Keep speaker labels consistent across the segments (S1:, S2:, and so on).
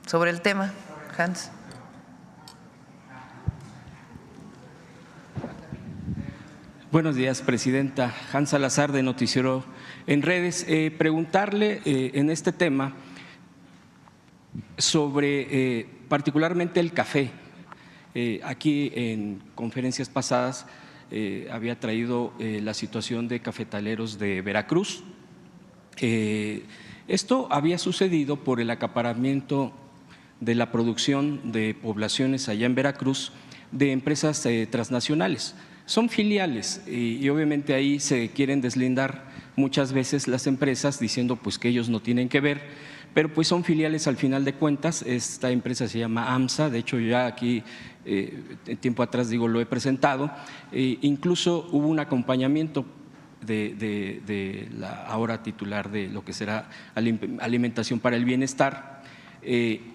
S1: sobre el tema. Hans.
S2: Buenos días, presidenta. Hans Salazar, de Noticiero en Redes. Preguntarle en este tema sobre particularmente el café. Aquí en conferencias pasadas había traído la situación de cafetaleros de Veracruz. Esto había sucedido por el acaparamiento de la producción de poblaciones allá en Veracruz de empresas transnacionales. Son filiales y obviamente ahí se quieren deslindar muchas veces las empresas diciendo pues que ellos no tienen que ver, pero pues son filiales al final de cuentas. Esta empresa se llama AMSA, de hecho ya aquí tiempo atrás lo he presentado. Incluso hubo un acompañamiento de la ahora titular de lo que será Alimentación para el Bienestar,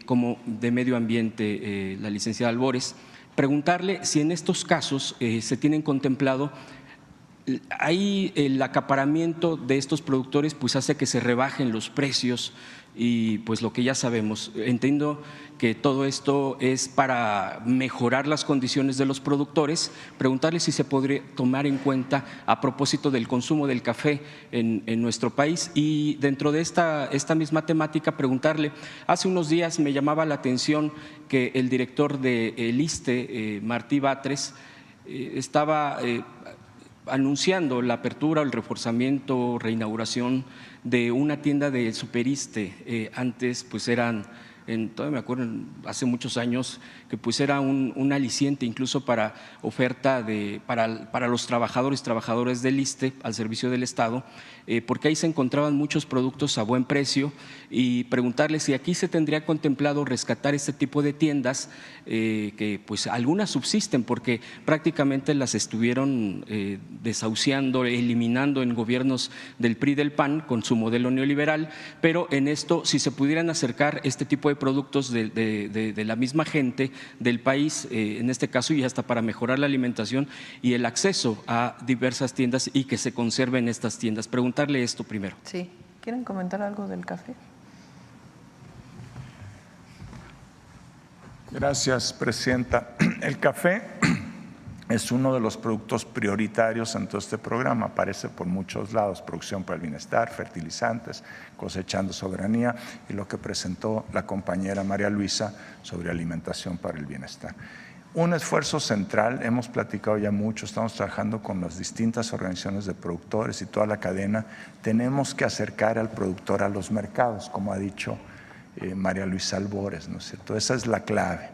S2: como de Medio Ambiente, la licenciada Albores. Preguntarle si en estos casos se tienen contemplado, ahí el acaparamiento de estos productores pues hace que se rebajen los precios y pues lo que ya sabemos. Entiendo que todo esto es para mejorar las condiciones de los productores. Preguntarle si se podría tomar en cuenta a propósito del consumo del café en nuestro país. Y dentro de esta misma temática, preguntarle, hace unos días me llamaba la atención que el director del ISSSTE, Martí Batres, estaba anunciando la apertura, el reforzamiento, reinauguración de una tienda de Superiste. Antes pues eran, todavía me acuerdo, hace muchos años, que pues era un aliciente incluso para oferta para los trabajadores del ISSSTE al servicio del Estado, porque ahí se encontraban muchos productos a buen precio. Y preguntarle si aquí se tendría contemplado rescatar este tipo de tiendas, que pues algunas subsisten porque prácticamente las estuvieron desahuciando, eliminando en gobiernos del PRI y del PAN con su modelo neoliberal, pero en esto si se pudieran acercar este tipo de productos de la misma gente del país, en este caso, y hasta para mejorar la alimentación y el acceso a diversas tiendas y que se conserven estas tiendas. Preguntarle esto primero.
S1: Sí, ¿quieren comentar algo del café?
S3: Gracias, presidenta. El café es uno de los productos prioritarios en todo este programa. Aparece por muchos lados: producción para el bienestar, fertilizantes, cosechando soberanía, y lo que presentó la compañera María Luisa sobre alimentación para el bienestar. Un esfuerzo central, hemos platicado ya mucho, estamos trabajando con las distintas organizaciones de productores y toda la cadena. Tenemos que acercar al productor a los mercados, como ha dicho María Luisa Albores, ¿no es cierto? Esa es la clave,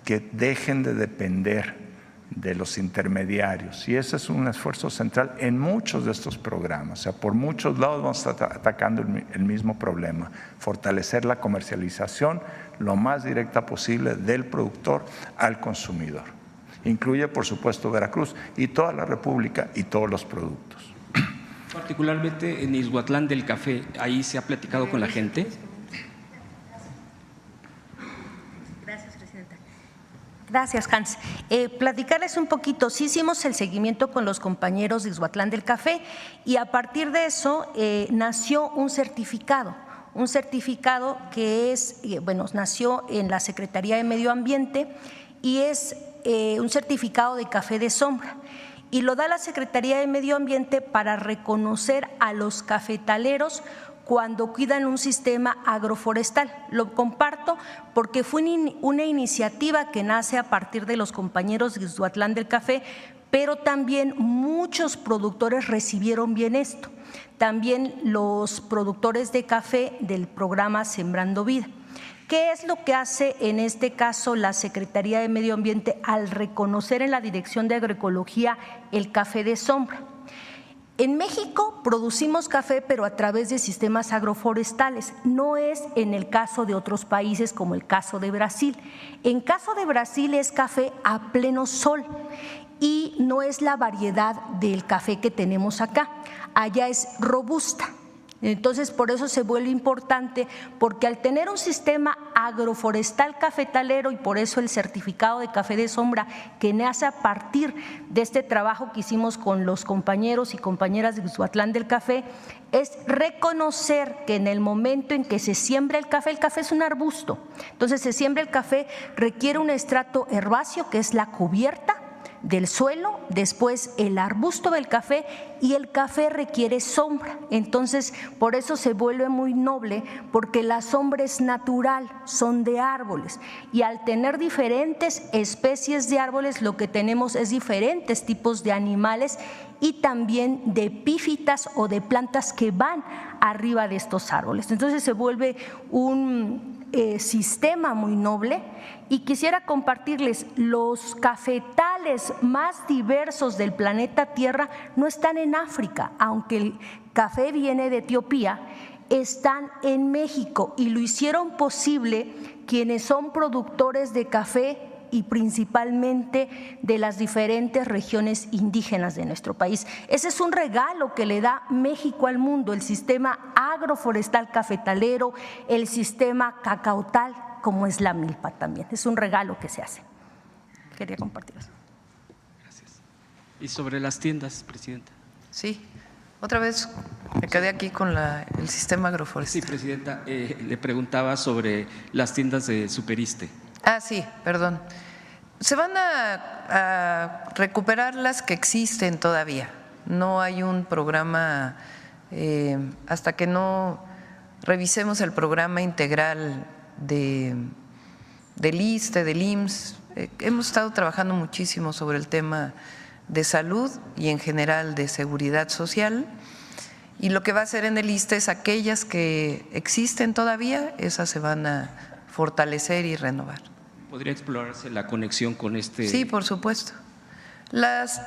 S3: que dejen de depender de los intermediarios, y ese es un esfuerzo central en muchos de estos programas. O sea, por muchos lados vamos a estar atacando el mismo problema: fortalecer la comercialización lo más directa posible del productor al consumidor. Incluye, por supuesto, Veracruz y toda la República y todos los productos.
S2: Particularmente en Izhuatlán del café, ¿ahí se ha platicado con la gente?
S4: Gracias, Hans. Platicarles un poquito. Sí hicimos el seguimiento con los compañeros de Izhuatlán del Café y a partir de eso nació un certificado que es, nació en la Secretaría de Medio Ambiente y es un certificado de café de sombra. Y lo da la Secretaría de Medio Ambiente para reconocer a los cafetaleros cuando cuidan un sistema agroforestal. Lo comparto porque fue una iniciativa que nace a partir de los compañeros de Izhuatlán del Café, pero también muchos productores recibieron bien esto, también los productores de café del programa Sembrando Vida. ¿Qué es lo que hace en este caso la Secretaría de Medio Ambiente al reconocer en la Dirección de Agroecología el café de sombra? En México producimos café, pero a través de sistemas agroforestales. No es en el caso de otros países como el caso de Brasil. En caso de Brasil es café a pleno sol y no es la variedad del café que tenemos acá. Allá es robusta. Entonces, por eso se vuelve importante, porque al tener un sistema agroforestal cafetalero, y por eso el certificado de café de sombra, que nace a partir de este trabajo que hicimos con los compañeros y compañeras de Ixhuatlán del Café, es reconocer que en el momento en que se siembra el café es un arbusto, entonces se siembra el café, requiere un estrato herbáceo que es la cubierta del suelo, después el arbusto del café, y el café requiere sombra. Entonces, por eso se vuelve muy noble, porque la sombra es natural, son de árboles, y al tener diferentes especies de árboles, lo que tenemos es diferentes tipos de animales y también de epífitas o de plantas que van arriba de estos árboles. Entonces se vuelve un sistema muy noble. Y quisiera compartirles, los cafetales más diversos del planeta Tierra no están en África, aunque el café viene de Etiopía, están en México, y lo hicieron posible quienes son productores de café y principalmente de las diferentes regiones indígenas de nuestro país. Ese es un regalo que le da México al mundo, el sistema agroforestal cafetalero, el sistema cacautal, como es la milpa también. Es un regalo que se hace. Quería compartir eso.
S2: Gracias. Y sobre las tiendas, Presidenta.
S1: Sí, otra vez me quedé aquí con el sistema agroforestal.
S2: Sí, Presidenta, le preguntaba sobre las tiendas de Superiste.
S1: Ah, sí, perdón. Se van a recuperar las que existen todavía. No hay un programa, hasta que no revisemos el programa integral del ISSSTE, del IMSS. Hemos estado trabajando muchísimo sobre el tema de salud y en general de seguridad social, y lo que va a hacer en el ISSSTE es aquellas que existen todavía, esas se van a fortalecer y renovar.
S2: ¿Podría explorarse la conexión con este?
S1: Sí, por supuesto. Las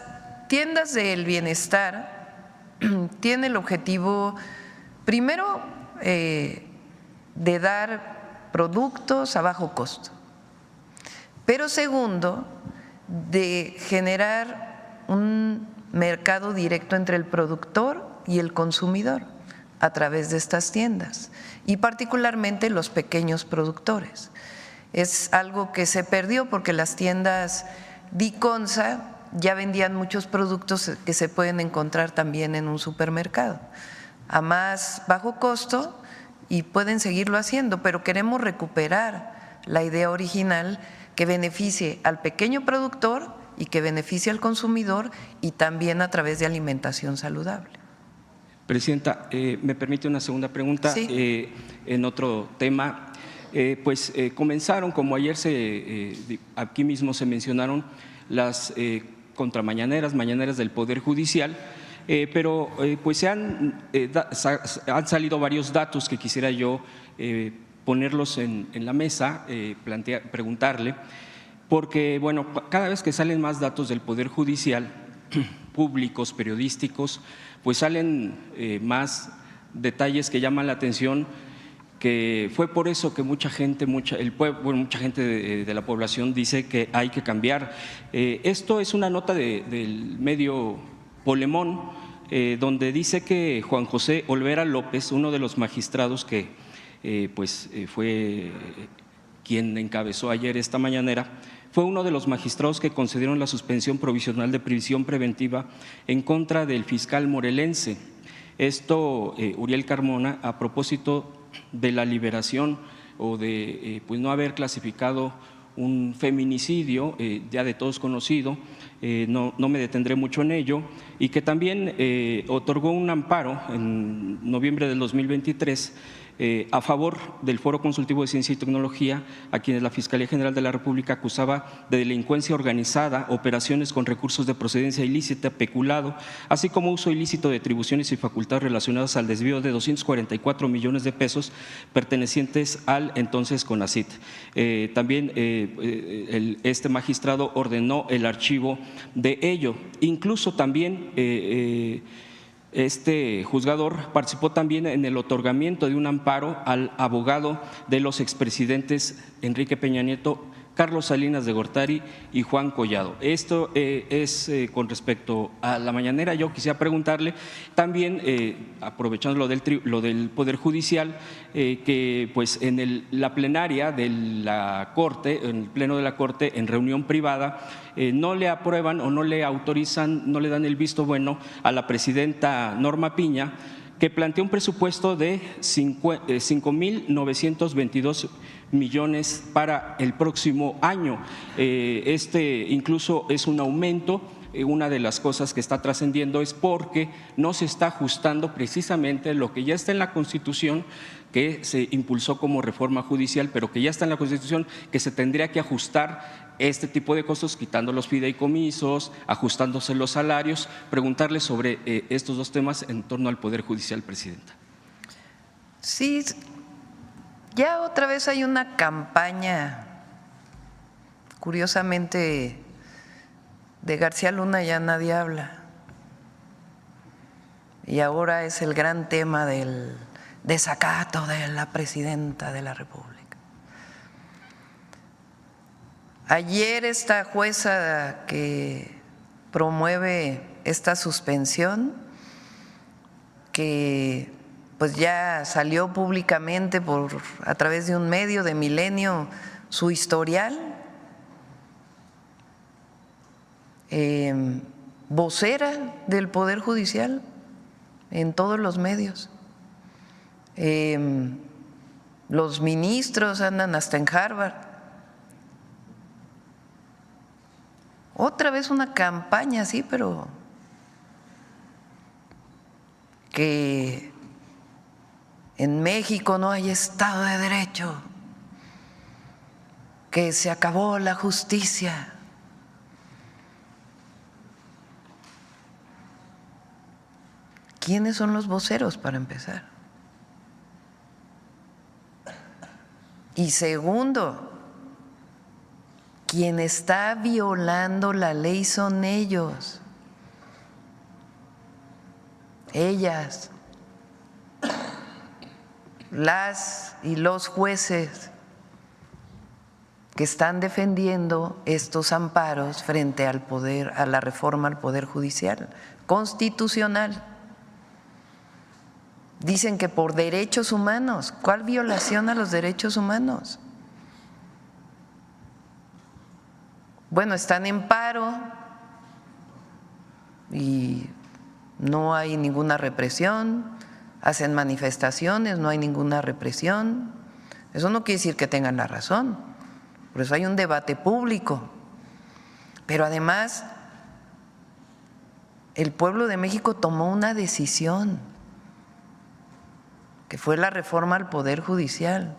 S1: tiendas del bienestar tienen el objetivo, primero, de dar productos a bajo costo, pero segundo, de generar un mercado directo entre el productor y el consumidor a través de estas tiendas, y particularmente los pequeños productores. Es algo que se perdió porque las tiendas Diconsa ya vendían muchos productos que se pueden encontrar también en un supermercado a más bajo costo, y pueden seguirlo haciendo, pero queremos recuperar la idea original que beneficie al pequeño productor y que beneficie al consumidor, y también a través de alimentación saludable.
S2: Presidenta, ¿me permite una segunda pregunta?
S1: Sí.
S2: En otro tema, comenzaron, como ayer aquí mismo se mencionaron, las mañaneras del Poder Judicial, pero pues han salido varios datos que quisiera yo ponerlos en la mesa, preguntarle, porque bueno, cada vez que salen más datos del Poder Judicial, públicos, periodísticos, pues salen más detalles que llaman la atención, que fue por eso que mucha gente de la población dice que hay que cambiar. Esto es una nota del medio Polemón, donde dice que Juan José Olvera López, uno de los magistrados que fue quien encabezó ayer esta mañanera, fue uno de los magistrados que concedieron la suspensión provisional de prisión preventiva en contra del fiscal morelense. Esto, Uriel Carmona, a propósito de la liberación o de no haber clasificado un feminicidio ya de todos conocido, no me detendré mucho en ello, y que también otorgó un amparo en noviembre del 2023 a favor del Foro Consultivo de Ciencia y Tecnología, a quienes la Fiscalía General de la República acusaba de delincuencia organizada, operaciones con recursos de procedencia ilícita, peculado, así como uso ilícito de atribuciones y facultades relacionadas al desvío de 244 millones de pesos pertenecientes al entonces CONACYT. También este magistrado ordenó el archivo de ello. Incluso también este juzgador participó también en el otorgamiento de un amparo al abogado de los expresidentes Enrique Peña Nieto, Carlos Salinas de Gortari y Juan Collado. Esto es con respecto a la mañanera. Yo quisiera preguntarle también, aprovechando lo del Poder Judicial, que pues en la plenaria de la Corte, en el Pleno de la Corte, en reunión privada, no le aprueban o no le autorizan, no le dan el visto bueno a la presidenta Norma Piña, que plantea un presupuesto de 5.922 millones para el próximo año. Incluso es un aumento. Una de las cosas que está trascendiendo es porque no se está ajustando precisamente lo que ya está en la Constitución, que se impulsó como reforma judicial, pero que ya está en la Constitución, que se tendría que ajustar este tipo de costos, quitando los fideicomisos, ajustándose los salarios. Preguntarle sobre estos dos temas en torno al Poder Judicial, presidenta.
S1: Sí, ya otra vez hay una campaña, curiosamente, de García Luna ya nadie habla. Y ahora es el gran tema del desacato de la presidenta de la República. Ayer esta jueza que promueve esta suspensión, que pues ya salió públicamente a través de un medio de Milenio su historial, vocera del Poder Judicial en todos los medios. Los ministros andan hasta en Harvard. Otra vez una campaña así, pero que en México no hay Estado de Derecho, que se acabó la justicia. ¿Quiénes son los voceros para empezar? Y segundo, quien está violando la ley son ellos, ellas, las y los jueces que están defendiendo estos amparos frente al poder, a la reforma al Poder Judicial constitucional. Dicen que por derechos humanos. ¿Cuál violación a los derechos humanos? Bueno, están en paro y no hay ninguna represión, hacen manifestaciones, no hay ninguna represión. Eso no quiere decir que tengan la razón, por eso hay un debate público. Pero además, el pueblo de México tomó una decisión, que fue la reforma al Poder Judicial.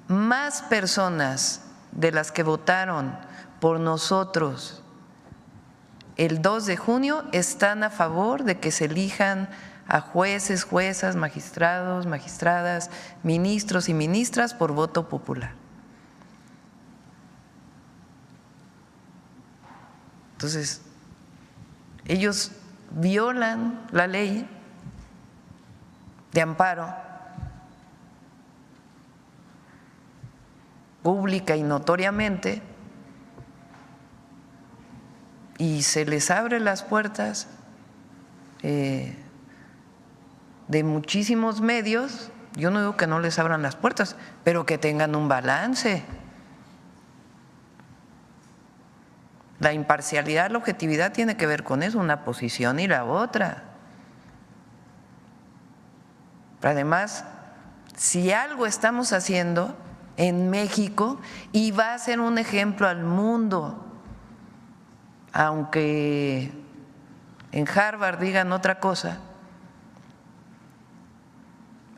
S1: Más personas de las que votaron por nosotros el 2 de junio están a favor de que se elijan a jueces, juezas, magistrados, magistradas, ministros y ministras por voto popular. Entonces, ellos violan la ley de amparo pública y notoriamente, y se les abre las puertas de muchísimos medios. Yo no digo que no les abran las puertas, pero que tengan un balance. La imparcialidad, la objetividad tiene que ver con eso, una posición y la otra. Pero además, si algo estamos haciendo en México, y va a ser un ejemplo al mundo, aunque en Harvard digan otra cosa,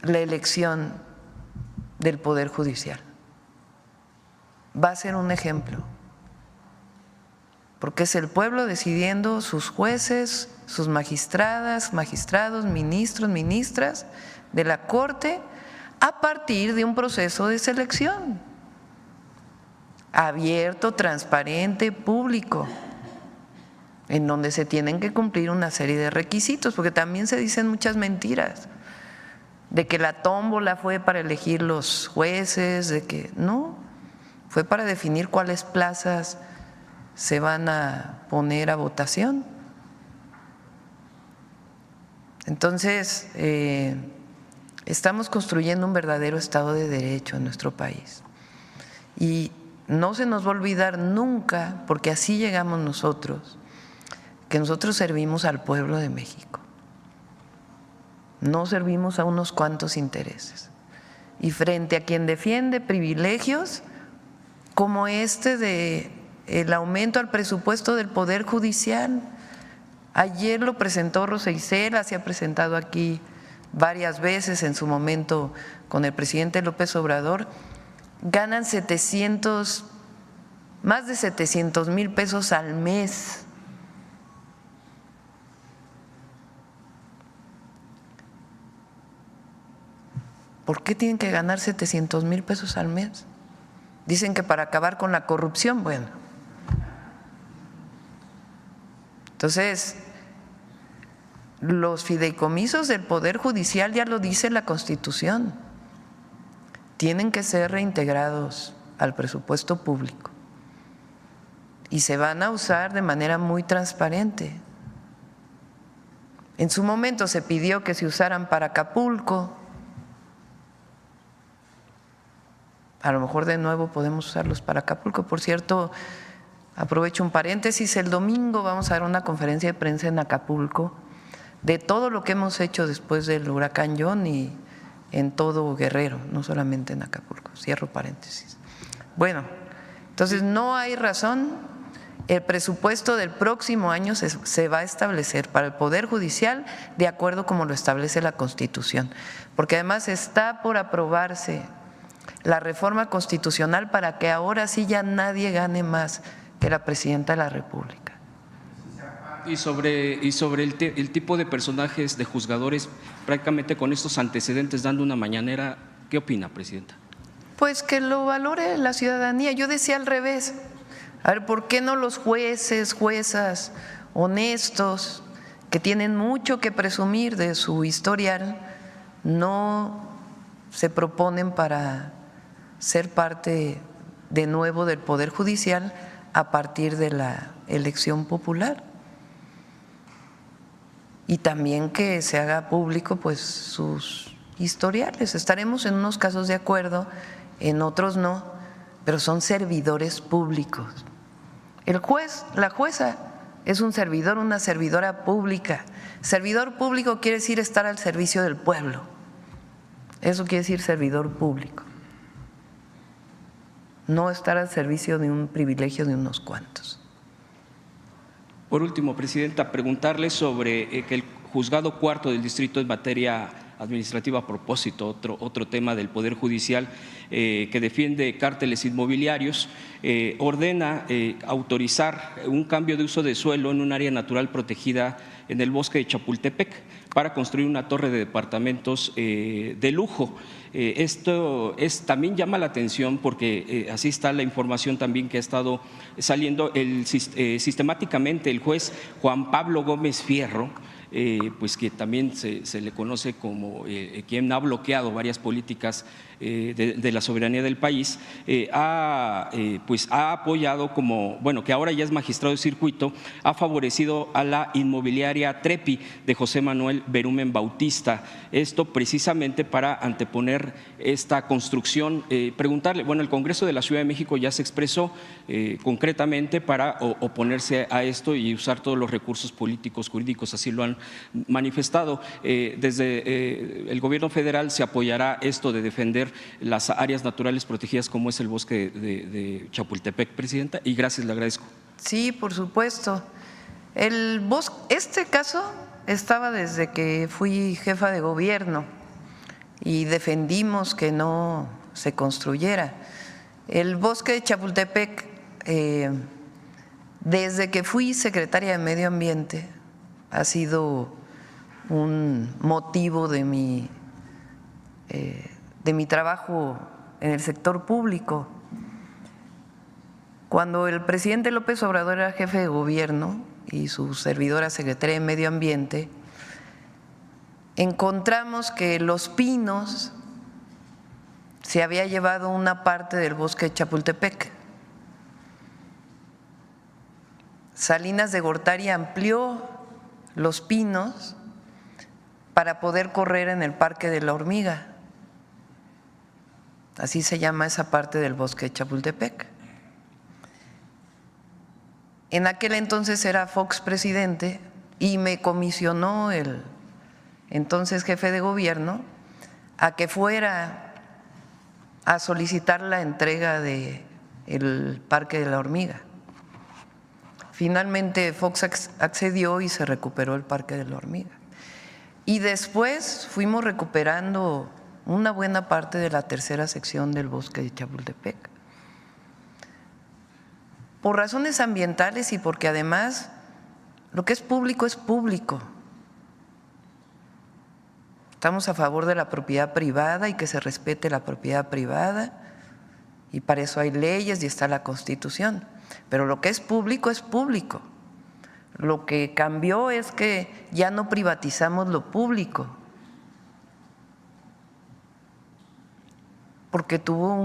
S1: la elección del Poder Judicial va a ser un ejemplo, porque es el pueblo decidiendo sus jueces, sus magistradas, magistrados, ministros, ministras de la Corte a partir de un proceso de selección abierto, transparente, público, en donde se tienen que cumplir una serie de requisitos, porque también se dicen muchas mentiras, de que la tómbola fue para elegir los jueces, de que no, fue para definir cuáles plazas se van a poner a votación. Entonces, estamos construyendo un verdadero Estado de Derecho en nuestro país. Y no se nos va a olvidar nunca, porque así llegamos nosotros, que nosotros servimos al pueblo de México. No servimos a unos cuantos intereses. Y frente a quien defiende privilegios como este de el aumento al presupuesto del Poder Judicial, ayer lo presentó Rosa Isela, se ha presentado aquí varias veces en su momento con el presidente López Obrador, ganan más de 700,000 pesos al mes. ¿Por qué tienen que ganar 700,000 pesos al mes? Dicen que para acabar con la corrupción. Bueno, entonces los fideicomisos del Poder Judicial, ya lo dice la Constitución, tienen que ser reintegrados al presupuesto público y se van a usar de manera muy transparente. En su momento se pidió que se usaran para Acapulco. A lo mejor de nuevo podemos usarlos para Acapulco. Por cierto, aprovecho un paréntesis, el domingo vamos a dar una conferencia de prensa en Acapulco de todo lo que hemos hecho después del huracán John y en todo Guerrero, no solamente en Acapulco. Cierro paréntesis. Bueno, entonces no hay razón. El presupuesto del próximo año se va a establecer para el Poder Judicial de acuerdo como lo establece la Constitución, porque además está por aprobarse la reforma constitucional para que ahora sí ya nadie gane más que la presidenta de la República.
S2: Y sobre el tipo de personajes, de juzgadores, prácticamente con estos antecedentes dando una mañanera, ¿qué opina, presidenta?
S1: Pues que lo valore la ciudadanía. Yo decía al revés. A ver, ¿por qué no los jueces, juezas honestos, que tienen mucho que presumir de su historial, no se proponen para ser parte de nuevo del Poder Judicial a partir de la elección popular? Y también que se haga público pues sus historiales. Estaremos en unos casos de acuerdo, en otros no, pero son servidores públicos. El juez, la jueza es un servidor, una servidora pública. Servidor público quiere decir estar al servicio del pueblo. Eso quiere decir servidor público. No estar al servicio de un privilegio de unos cuantos.
S2: Por último, presidenta, preguntarle sobre que el juzgado cuarto del distrito en materia administrativa, a propósito, otro tema del Poder Judicial que defiende cárteles inmobiliarios, ordena autorizar un cambio de uso de suelo en un área natural protegida en el bosque de Chapultepec para construir una torre de departamentos de lujo. Esto también llama la atención porque así está la información también que ha estado saliendo. Sistemáticamente el juez Juan Pablo Gómez Fierro, pues que también se le conoce como quien ha bloqueado varias políticas de la soberanía del país, ha apoyado que ahora ya es magistrado de circuito, ha favorecido a la inmobiliaria Trepi de José Manuel Berumen Bautista, esto precisamente para anteponer esta construcción. Preguntarle, el Congreso de la Ciudad de México ya se expresó concretamente para oponerse a esto y usar todos los recursos políticos, jurídicos, así lo han manifestado. Desde el gobierno federal se apoyará esto de defender las áreas naturales protegidas como es el bosque de Chapultepec, presidenta, y gracias, le agradezco.
S1: Sí, por supuesto. Este caso estaba desde que fui jefa de gobierno y defendimos que no se construyera. El bosque de Chapultepec, desde que fui secretaria de Medio Ambiente, ha sido un motivo de mi trabajo en el sector público. Cuando el presidente López Obrador era jefe de gobierno y su servidora secretaria de Medio Ambiente, encontramos que Los Pinos se había llevado una parte del bosque de Chapultepec. Salinas de Gortari amplió Los Pinos para poder correr en el Parque de la Hormiga. Así se llama esa parte del bosque de Chapultepec. En aquel entonces era Fox presidente y me comisionó el entonces jefe de gobierno a que fuera a solicitar la entrega del Parque de la Hormiga. Finalmente Fox accedió y se recuperó el Parque de la Hormiga. Y después fuimos recuperando una buena parte de la tercera sección del bosque de Chapultepec. Por razones ambientales y porque además lo que es público es público. Estamos a favor de la propiedad privada y que se respete la propiedad privada, y para eso hay leyes y está la Constitución. Pero lo que es público es público. Lo que cambió es que ya no privatizamos lo público, porque tuvo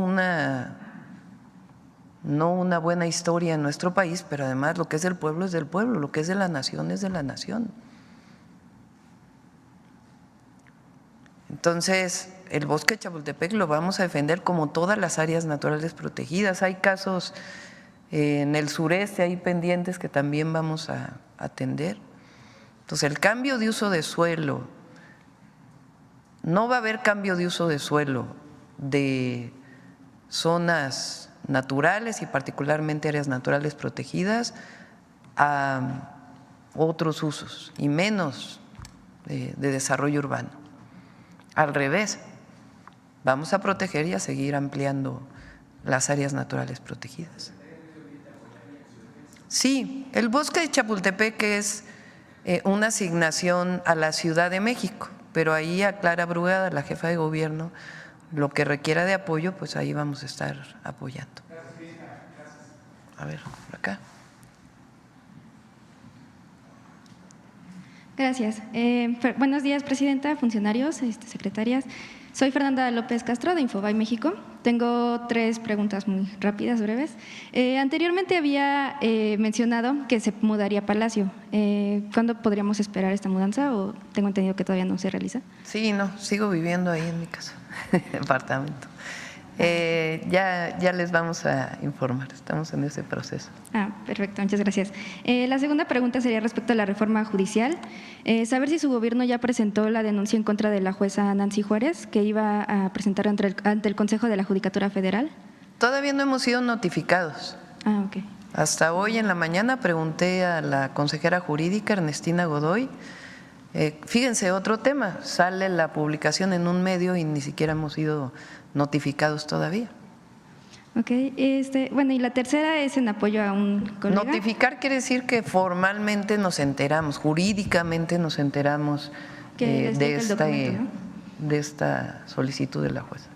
S1: no una buena historia en nuestro país, pero además lo que es del pueblo es del pueblo, lo que es de la nación es de la nación. Entonces, el bosque de Chapultepec lo vamos a defender como todas las áreas naturales protegidas. Hay casos en el sureste, hay pendientes que también vamos a atender. Entonces, el cambio de uso de suelo, no va a haber cambio de uso de suelo de zonas naturales y particularmente áreas naturales protegidas a otros usos y menos de desarrollo urbano. Al revés, vamos a proteger y a seguir ampliando las áreas naturales protegidas. Sí, el bosque de Chapultepec es una asignación a la Ciudad de México, pero ahí a Clara Brugada, la jefa de gobierno, lo que requiera de apoyo, pues ahí vamos a estar apoyando. A ver, por acá.
S5: Gracias. Buenos días, presidenta, funcionarios, secretarias. Soy Fernanda López Castro de Infobae México. Tengo 3 preguntas muy rápidas, breves. Anteriormente había mencionado que se mudaría a Palacio. ¿Cuándo podríamos esperar esta mudanza o tengo entendido que todavía no se realiza?
S1: Sí, no, sigo viviendo ahí en mi casa, departamento. Ya les vamos a informar, estamos en ese proceso.
S5: Perfecto, muchas gracias. La segunda pregunta sería respecto a la reforma judicial. Saber si su gobierno ya presentó la denuncia en contra de la jueza Nancy Juárez, que iba a presentar ante el Consejo de la Judicatura Federal.
S1: Todavía no hemos sido notificados.
S5: Ok.
S1: Hasta hoy en la mañana pregunté a la consejera jurídica Ernestina Godoy. Fíjense, otro tema, sale la publicación en un medio y ni siquiera hemos sido notificados todavía.
S5: Ok, bueno, y la tercera es en apoyo a un colega.
S1: Notificar quiere decir que formalmente nos enteramos, jurídicamente nos enteramos de esta solicitud de la jueza.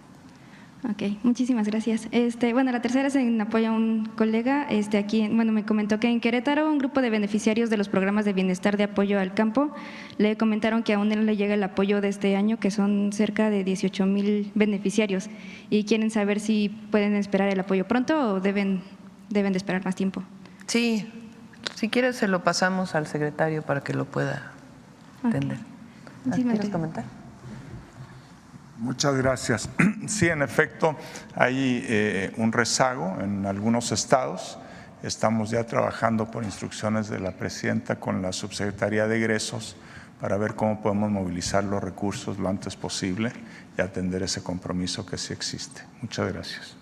S5: Ok, muchísimas gracias. Bueno, la tercera es en apoyo a un colega. Aquí, bueno, me comentó que en Querétaro un grupo de beneficiarios de los programas de bienestar de apoyo al campo le comentaron que aún no le llega el apoyo de este año, que son cerca de 18,000 beneficiarios, y quieren saber si pueden esperar el apoyo pronto o deben de esperar más tiempo.
S1: Sí, si quieres se lo pasamos al secretario para que lo pueda atender. ¿Quieres comentar?
S3: Muchas gracias. Sí, en efecto, hay un rezago en algunos estados. Estamos ya trabajando por instrucciones de la presidenta con la subsecretaría de egresos para ver cómo podemos movilizar los recursos lo antes posible y atender ese compromiso que sí existe. Muchas gracias.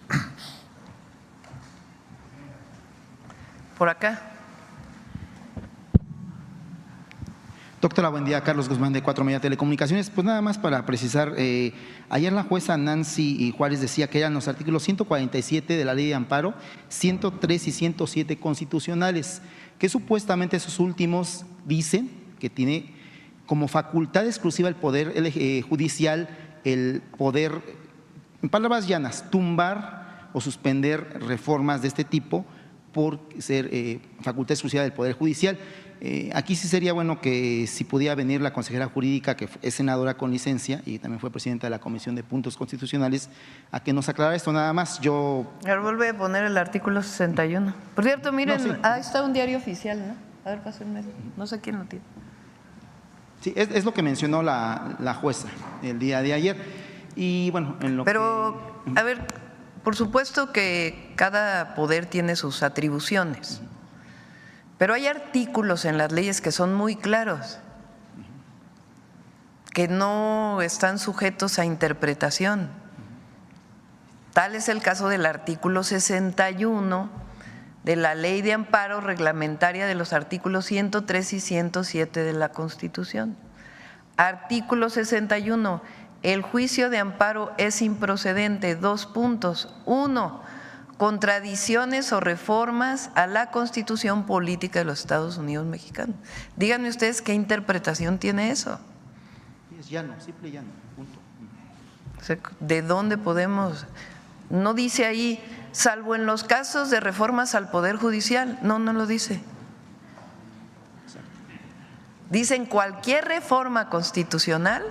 S1: Por acá.
S6: Doctora, buen día. Carlos Guzmán de 4 Media Telecomunicaciones. Pues nada más para precisar, ayer la jueza Nancy Juárez decía que eran los artículos 147 de la Ley de Amparo, 103 y 107 constitucionales, que supuestamente esos últimos dicen que tiene como facultad exclusiva el Poder Judicial el poder, en palabras llanas, tumbar o suspender reformas de este tipo por ser facultad exclusiva del Poder Judicial. Aquí sí sería bueno que si pudiera venir la consejera jurídica, que es senadora con licencia y también fue presidenta de la Comisión de Puntos Constitucionales, a que nos aclarara esto nada más.
S1: Ahora vuelve a poner el artículo 61. Por cierto, miren,
S6: No, sí.
S1: ahí está un diario oficial, ¿no? A ver, pásenme. No sé quién lo tiene.
S6: Sí, es lo que mencionó la jueza el día de ayer. Y bueno, en lo
S1: Pero, a ver, por supuesto que cada poder tiene sus atribuciones, pero hay artículos en las leyes que son muy claros, que no están sujetos a interpretación. Tal es el caso del artículo 61 de la Ley de Amparo Reglamentaria de los artículos 103 y 107 de la Constitución. Artículo 61. El juicio de amparo es improcedente. 2 puntos. 1. Contradicciones o reformas a la Constitución Política de los Estados Unidos Mexicanos. Díganme ustedes qué interpretación tiene eso.
S6: es llano, simple llano, punto.
S1: O sea, ¿de dónde podemos? No dice ahí, salvo en los casos de reformas al Poder Judicial. No, no lo dice. Dicen cualquier reforma constitucional.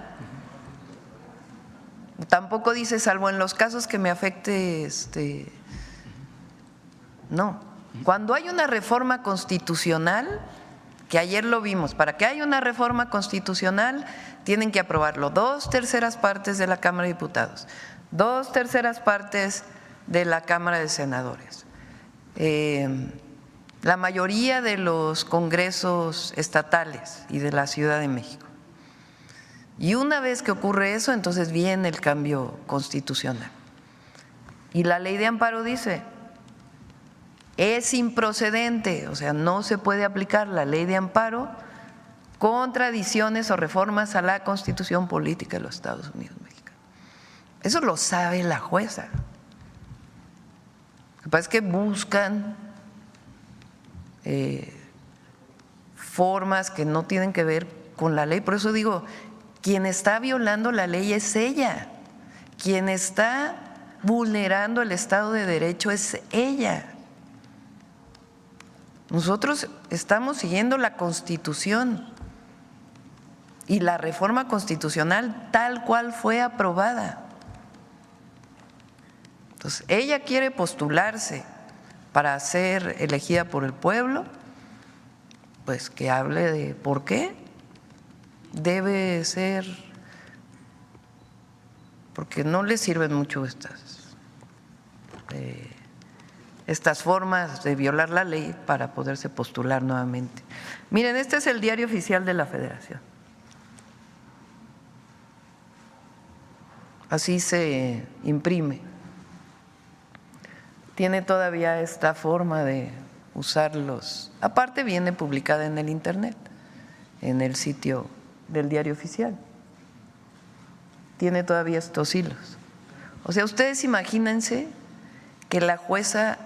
S1: Tampoco dice salvo en los casos que me afecte No, cuando hay una reforma constitucional, que ayer lo vimos, para que haya una reforma constitucional tienen que aprobarlo 2/3 partes de la Cámara de Diputados, 2/3 partes de la Cámara de Senadores, la mayoría de los congresos estatales y de la Ciudad de México. Y una vez que ocurre eso, entonces viene el cambio constitucional. Y la Ley de Amparo dice, es improcedente, o sea, no se puede aplicar la Ley de Amparo contra adiciones o reformas a la Constitución Política de los Estados Unidos Mexicanos. Eso lo sabe la jueza. Lo que pasa es que buscan formas que no tienen que ver con la ley. Por eso digo, quien está violando la ley es ella, quien está vulnerando el Estado de Derecho es ella. Nosotros estamos siguiendo la Constitución y la reforma constitucional tal cual fue aprobada. Entonces, ella quiere postularse para ser elegida por el pueblo, pues que hable de por qué debe ser, porque no le sirven mucho estas formas de violar la ley para poderse postular nuevamente. Miren, este es el diario oficial de la Federación. Así se imprime. Tiene todavía esta forma de usarlos. Aparte viene publicada en el internet, en el sitio del diario oficial. Tiene todavía estos hilos. O sea, ustedes imagínense que la jueza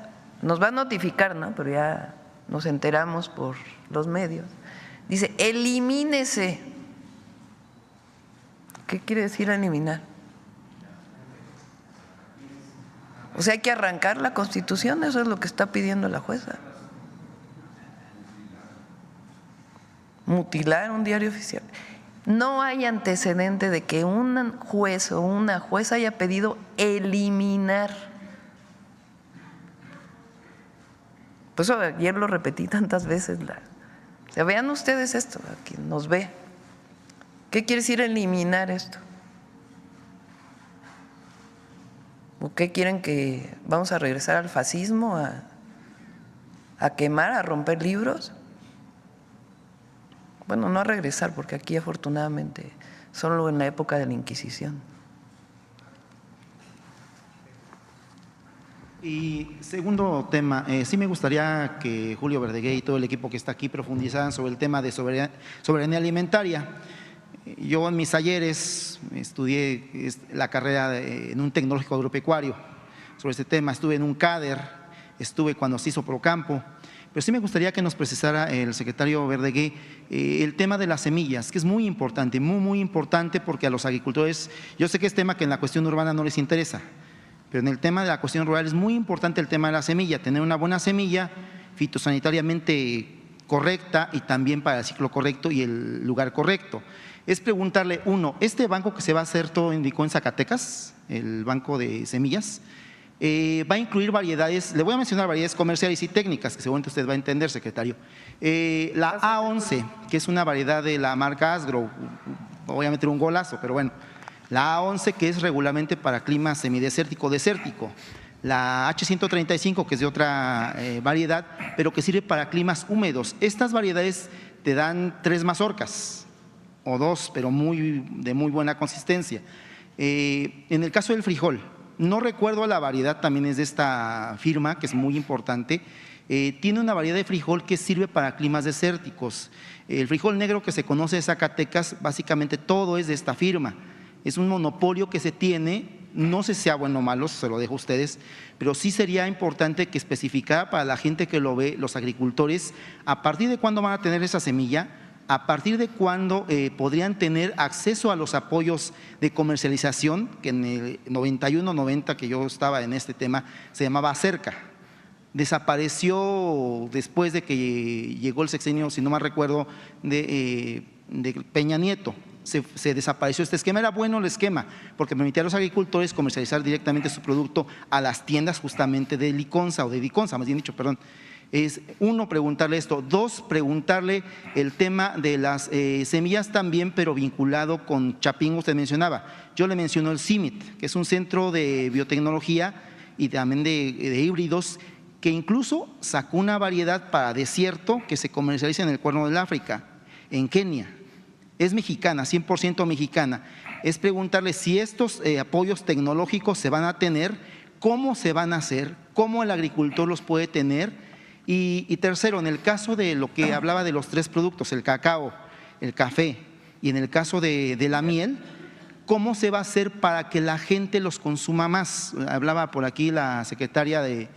S1: nos va a notificar, ¿no? Pero ya nos enteramos por los medios. Dice, elimínese. ¿Qué quiere decir eliminar? O sea, hay que arrancar la Constitución, eso es lo que está pidiendo la jueza. Mutilar un diario oficial. No hay antecedente de que un juez o una jueza haya pedido eliminar. Por eso ayer lo repetí tantas veces. O sea, vean ustedes esto, a quien nos ve. ¿Qué quiere decir eliminar esto? ¿O qué quieren que vamos a regresar al fascismo, a quemar, a romper libros? Bueno, no a regresar, porque aquí afortunadamente solo en la época de la Inquisición.
S6: Y segundo tema, sí me gustaría que Julio Verdeguer y todo el equipo que está aquí profundizaran sobre el tema de soberanía alimentaria. Yo en mis ayeres estudié la carrera en un tecnológico agropecuario sobre este tema, estuve en un CADER, estuve cuando se hizo Procampo, pero sí me gustaría que nos precisara el secretario Verdeguer el tema de las semillas, que es muy importante, muy importante, porque a los agricultores, yo sé que es tema que en la cuestión urbana no les interesa, pero en el tema de la cuestión rural es muy importante el tema de la semilla, tener una buena semilla fitosanitariamente correcta y también para el ciclo correcto y el lugar correcto. Es preguntarle, uno, este banco que se va a hacer, todo indicó en Zacatecas, el banco de semillas, va a incluir variedades, le voy a mencionar variedades comerciales y técnicas, que seguramente usted va a entender, secretario. La A11, que es una variedad de la marca Asgrow, voy a meter un golazo, pero bueno. La A11, que es regularmente para clima semidesértico-desértico. La H135, que es de otra variedad, pero que sirve para climas húmedos. Estas variedades te dan 3 mazorcas, o 2, pero de muy buena consistencia. En el caso del frijol, no recuerdo la variedad, también es de esta firma, que es muy importante. Tiene una variedad de frijol que sirve para climas desérticos. El frijol negro que se conoce de Zacatecas, básicamente todo es de esta firma. Es un monopolio que se tiene, no sé si sea bueno o malo, se lo dejo a ustedes, pero sí sería importante que especificara para la gente que lo ve, los agricultores, a partir de cuándo van a tener esa semilla, a partir de cuándo podrían tener acceso a los apoyos de comercialización, que en el 91-90 que yo estaba en este tema se llamaba Cerca. Desapareció después de que llegó el sexenio, si no mal recuerdo, de Peña Nieto. Se desapareció este esquema. Era bueno el esquema porque permitía a los agricultores comercializar directamente su producto a las tiendas justamente de Liconza o de Diconza, más bien dicho, perdón. Es uno, preguntarle esto. 2, preguntarle el tema de las semillas también, pero vinculado con Chapingo, usted mencionaba. Yo le menciono el CIMIT, que es un centro de biotecnología y también de híbridos, que incluso sacó una variedad para desierto que se comercializa en el Cuerno del África, en Kenia. Es mexicana, 100% mexicana. Es preguntarle si estos apoyos tecnológicos se van a tener, cómo se van a hacer, cómo el agricultor los puede tener. Y tercero, en el caso de lo que hablaba de los 3 productos, el cacao, el café y en el caso de la miel, ¿cómo se va a hacer para que la gente los consuma más? Hablaba por aquí la secretaria de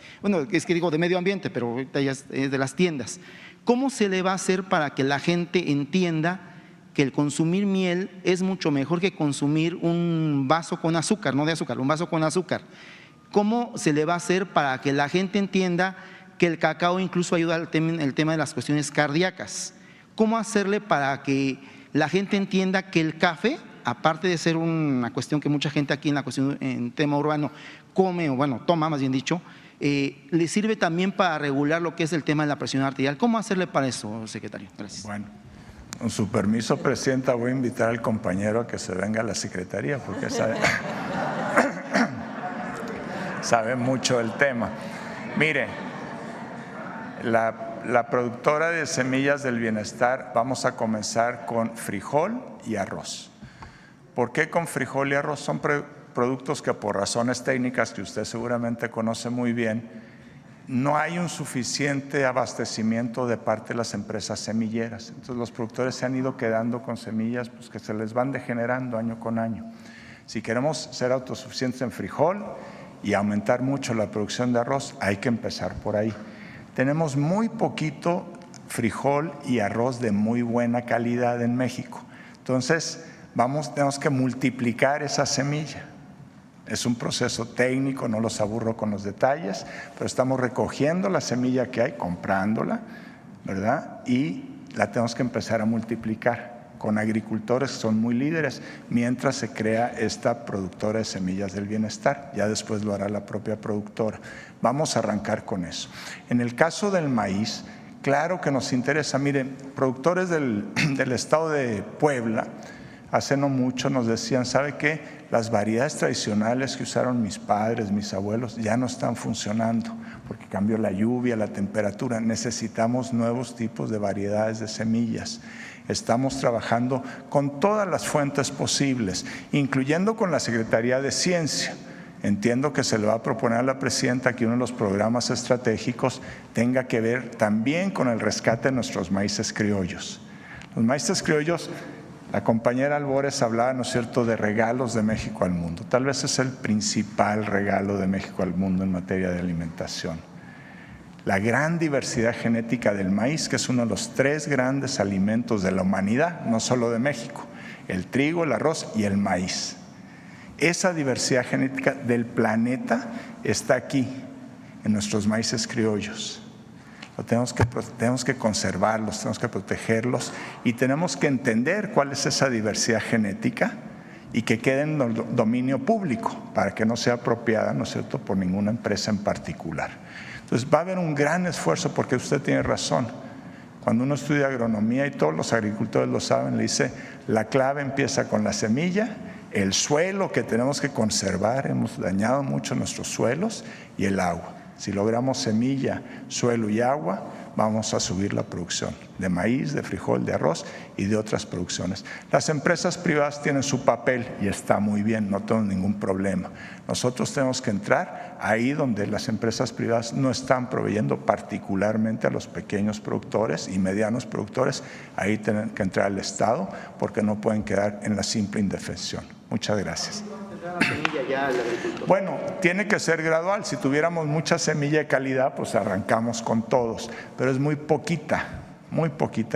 S6: Medio Ambiente, pero ahorita ya es de las tiendas. ¿Cómo se le va a hacer para que la gente entienda que el consumir miel es mucho mejor que consumir un vaso con azúcar, no de azúcar, un vaso con azúcar? ¿Cómo se le va a hacer para que la gente entienda que el cacao incluso ayuda al el tema de las cuestiones cardíacas? ¿Cómo hacerle para que la gente entienda que el café, aparte de ser una cuestión que mucha gente aquí en tema urbano come, o bueno, toma más bien dicho, le sirve también para regular lo que es el tema de la presión arterial? ¿Cómo hacerle para eso, secretario? Gracias.
S3: Bueno, con su permiso, Presidenta, voy a invitar al compañero a que se venga a la Secretaría porque sabe mucho del tema. Mire, la productora de semillas del bienestar, vamos a comenzar con frijol y arroz. ¿Por qué con frijol y arroz? Son productos que por razones técnicas que usted seguramente conoce muy bien, no hay un suficiente abastecimiento de parte de las empresas semilleras. Entonces los productores se han ido quedando con semillas pues, que se les van degenerando año con año. Si queremos ser autosuficientes en frijol y aumentar mucho la producción de arroz, hay que empezar por ahí. Tenemos muy poquito frijol y arroz de muy buena calidad en México. Entonces tenemos que multiplicar esa semilla. Es un proceso técnico, no los aburro con los detalles, pero estamos recogiendo la semilla que hay, comprándola, ¿verdad? Y la tenemos que empezar a multiplicar con agricultores que son muy líderes, mientras se crea esta productora de semillas del bienestar. Ya después lo hará la propia productora. Vamos a arrancar con eso. En el caso del maíz, claro que nos interesa. Miren, productores del estado de Puebla, hace no mucho nos decían, ¿sabe qué? Las variedades tradicionales que usaron mis padres, mis abuelos, ya no están funcionando porque cambió la lluvia, la temperatura. Necesitamos nuevos tipos de variedades de semillas. Estamos trabajando con todas las fuentes posibles, incluyendo con la Secretaría de Ciencia. Entiendo que se le va a proponer a la Presidenta que uno de los programas estratégicos tenga que ver también con el rescate de nuestros maíces criollos. Los maíces criollos, la compañera Albores hablaba, ¿no es cierto?, de regalos de México al mundo. Tal vez es el principal regalo de México al mundo en materia de alimentación. La gran diversidad genética del maíz, que es uno de los 3 grandes alimentos de la humanidad, no solo de México: el trigo, el arroz y el maíz. Esa diversidad genética del planeta está aquí, en nuestros maíces criollos. Tenemos que conservarlos, tenemos que protegerlos y tenemos que entender cuál es esa diversidad genética y que quede en el dominio público para que no sea apropiada, ¿no es cierto?, por ninguna empresa en particular. Entonces va a haber un gran esfuerzo porque usted tiene razón. Cuando uno estudia agronomía, y todos los agricultores lo saben, le dice, la clave empieza con la semilla, el suelo que tenemos que conservar, hemos dañado mucho nuestros suelos, y el agua. Si logramos semilla, suelo y agua, vamos a subir la producción de maíz, de frijol, de arroz y de otras producciones. Las empresas privadas tienen su papel y está muy bien, no tengo ningún problema. Nosotros tenemos que entrar ahí donde las empresas privadas no están proveyendo, particularmente a los pequeños productores y medianos productores. Ahí tiene que entrar el Estado porque no pueden quedar en la simple indefensión. Muchas gracias. Bueno, tiene que ser gradual. Si tuviéramos mucha semilla de calidad, pues arrancamos con todos, pero es muy poquita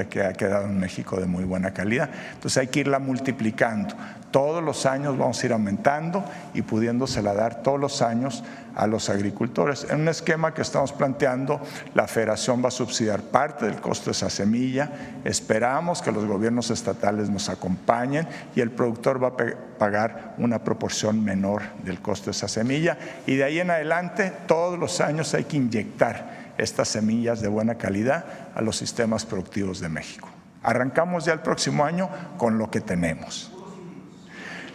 S3: que ha quedado en México de muy buena calidad. Entonces hay que irla multiplicando. Todos los años vamos a ir aumentando y pudiéndosela dar todos los años a los agricultores. En un esquema que estamos planteando, la Federación va a subsidiar parte del costo de esa semilla. Esperamos que los gobiernos estatales nos acompañen y el productor va a pagar una proporción menor del costo de esa semilla. Y de ahí en adelante, todos los años hay que inyectar estas semillas de buena calidad a los sistemas productivos de México. Arrancamos ya el próximo año con lo que tenemos.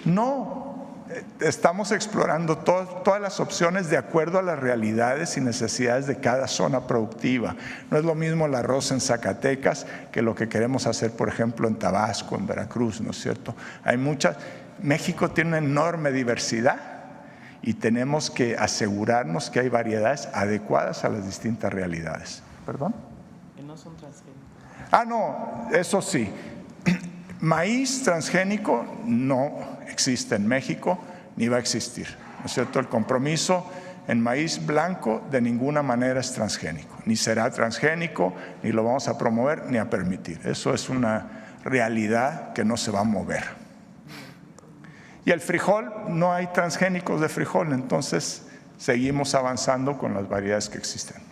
S3: No, estamos explorando todas las opciones de acuerdo a las realidades y necesidades de cada zona productiva. No es lo mismo el arroz en Zacatecas que lo que queremos hacer, por ejemplo, en Tabasco, en Veracruz, ¿no es cierto? México tiene una enorme diversidad y tenemos que asegurarnos que hay variedades adecuadas a las distintas realidades. ¿Perdón?
S7: Que no son transgénicos.
S3: No, eso sí. Maíz transgénico no existe en México ni va a existir, ¿no es cierto? El compromiso en maíz blanco de ninguna manera es transgénico, ni será transgénico, ni lo vamos a promover ni a permitir. Eso es una realidad que no se va a mover. Y el frijol, no hay transgénicos de frijol, entonces seguimos avanzando con las variedades que existen.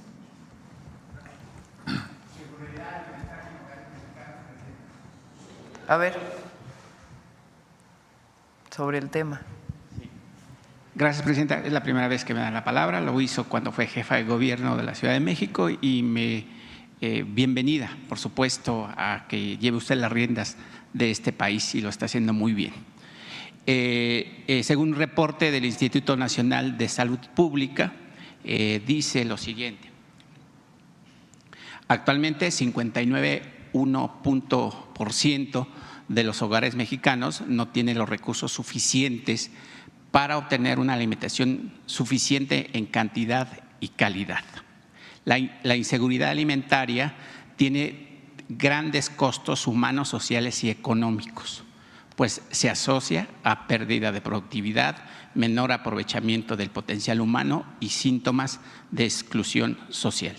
S1: A ver, sobre el tema.
S7: Gracias, Presidenta. Es la primera vez que me dan la palabra. Lo hizo cuando fue jefa de gobierno de la Ciudad de México y bienvenida, por supuesto, a que lleve usted las riendas de este país y lo está haciendo muy bien. Según un reporte del Instituto Nacional de Salud Pública, dice lo siguiente. Actualmente 59,1% de los hogares mexicanos no tienen los recursos suficientes para obtener una alimentación suficiente en cantidad y calidad. La inseguridad alimentaria tiene grandes costos humanos, sociales y económicos, pues se asocia a pérdida de productividad, menor aprovechamiento del potencial humano y síntomas de exclusión social.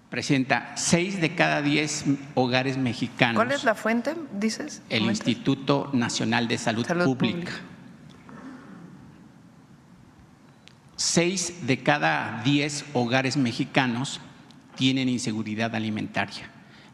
S7: Presidenta, 6 de cada 10 hogares mexicanos.
S1: ¿Cuál es la fuente, dices?
S7: El Instituto Nacional de Salud Pública. 6 de cada 10 hogares mexicanos tienen inseguridad alimentaria.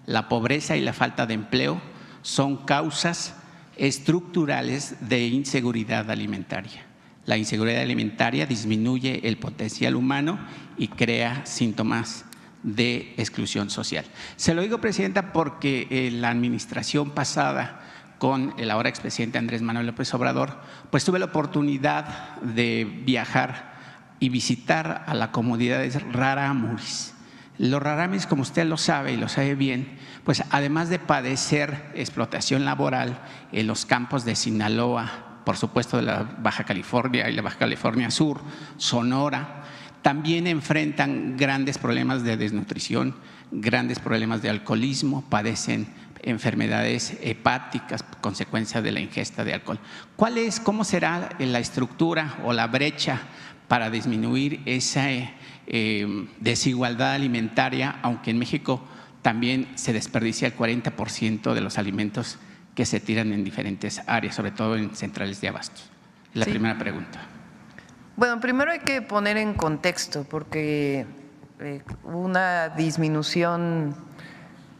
S7: La pobreza y la falta de empleo son causas estructurales de inseguridad alimentaria. La inseguridad alimentaria disminuye el potencial humano y crea síntomas de exclusión social. Se lo digo, Presidenta, porque la administración pasada con el ahora expresidente Andrés Manuel López Obrador, pues tuve la oportunidad de viajar y visitar a la comunidad de Rarámuris. Los rarámuris, como usted lo sabe y lo sabe bien, pues además de padecer explotación laboral en los campos de Sinaloa, por supuesto de la Baja California y la Baja California Sur, Sonora, también enfrentan grandes problemas de desnutrición, grandes problemas de alcoholismo, padecen enfermedades hepáticas, consecuencia de la ingesta de alcohol. ¿Cómo será la estructura o la brecha para disminuir esa desigualdad alimentaria, aunque en México también se desperdicia el 40% de los alimentos que se tiran en diferentes áreas, sobre todo en centrales de abastos? La primera pregunta.
S1: Bueno, primero hay que poner en contexto, porque una disminución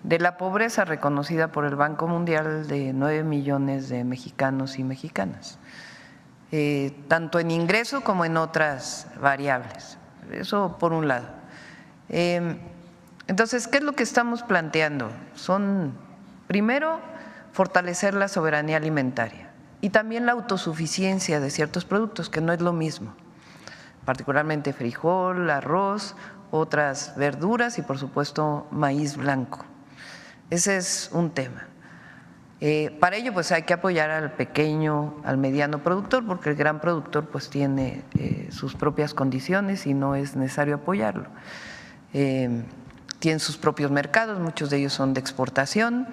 S1: de la pobreza reconocida por el Banco Mundial de 9 millones de mexicanos y mexicanas, tanto en ingreso como en otras variables. Eso por un lado. Entonces, ¿qué es lo que estamos planteando? Son, primero, fortalecer la soberanía alimentaria y también la autosuficiencia de ciertos productos, que no es lo mismo, particularmente frijol, arroz, otras verduras y, por supuesto, maíz blanco. Ese es un tema. Para ello, pues hay que apoyar al pequeño, al mediano productor, porque el gran productor pues tiene sus propias condiciones y no es necesario apoyarlo. Tienen sus propios mercados, muchos de ellos son de exportación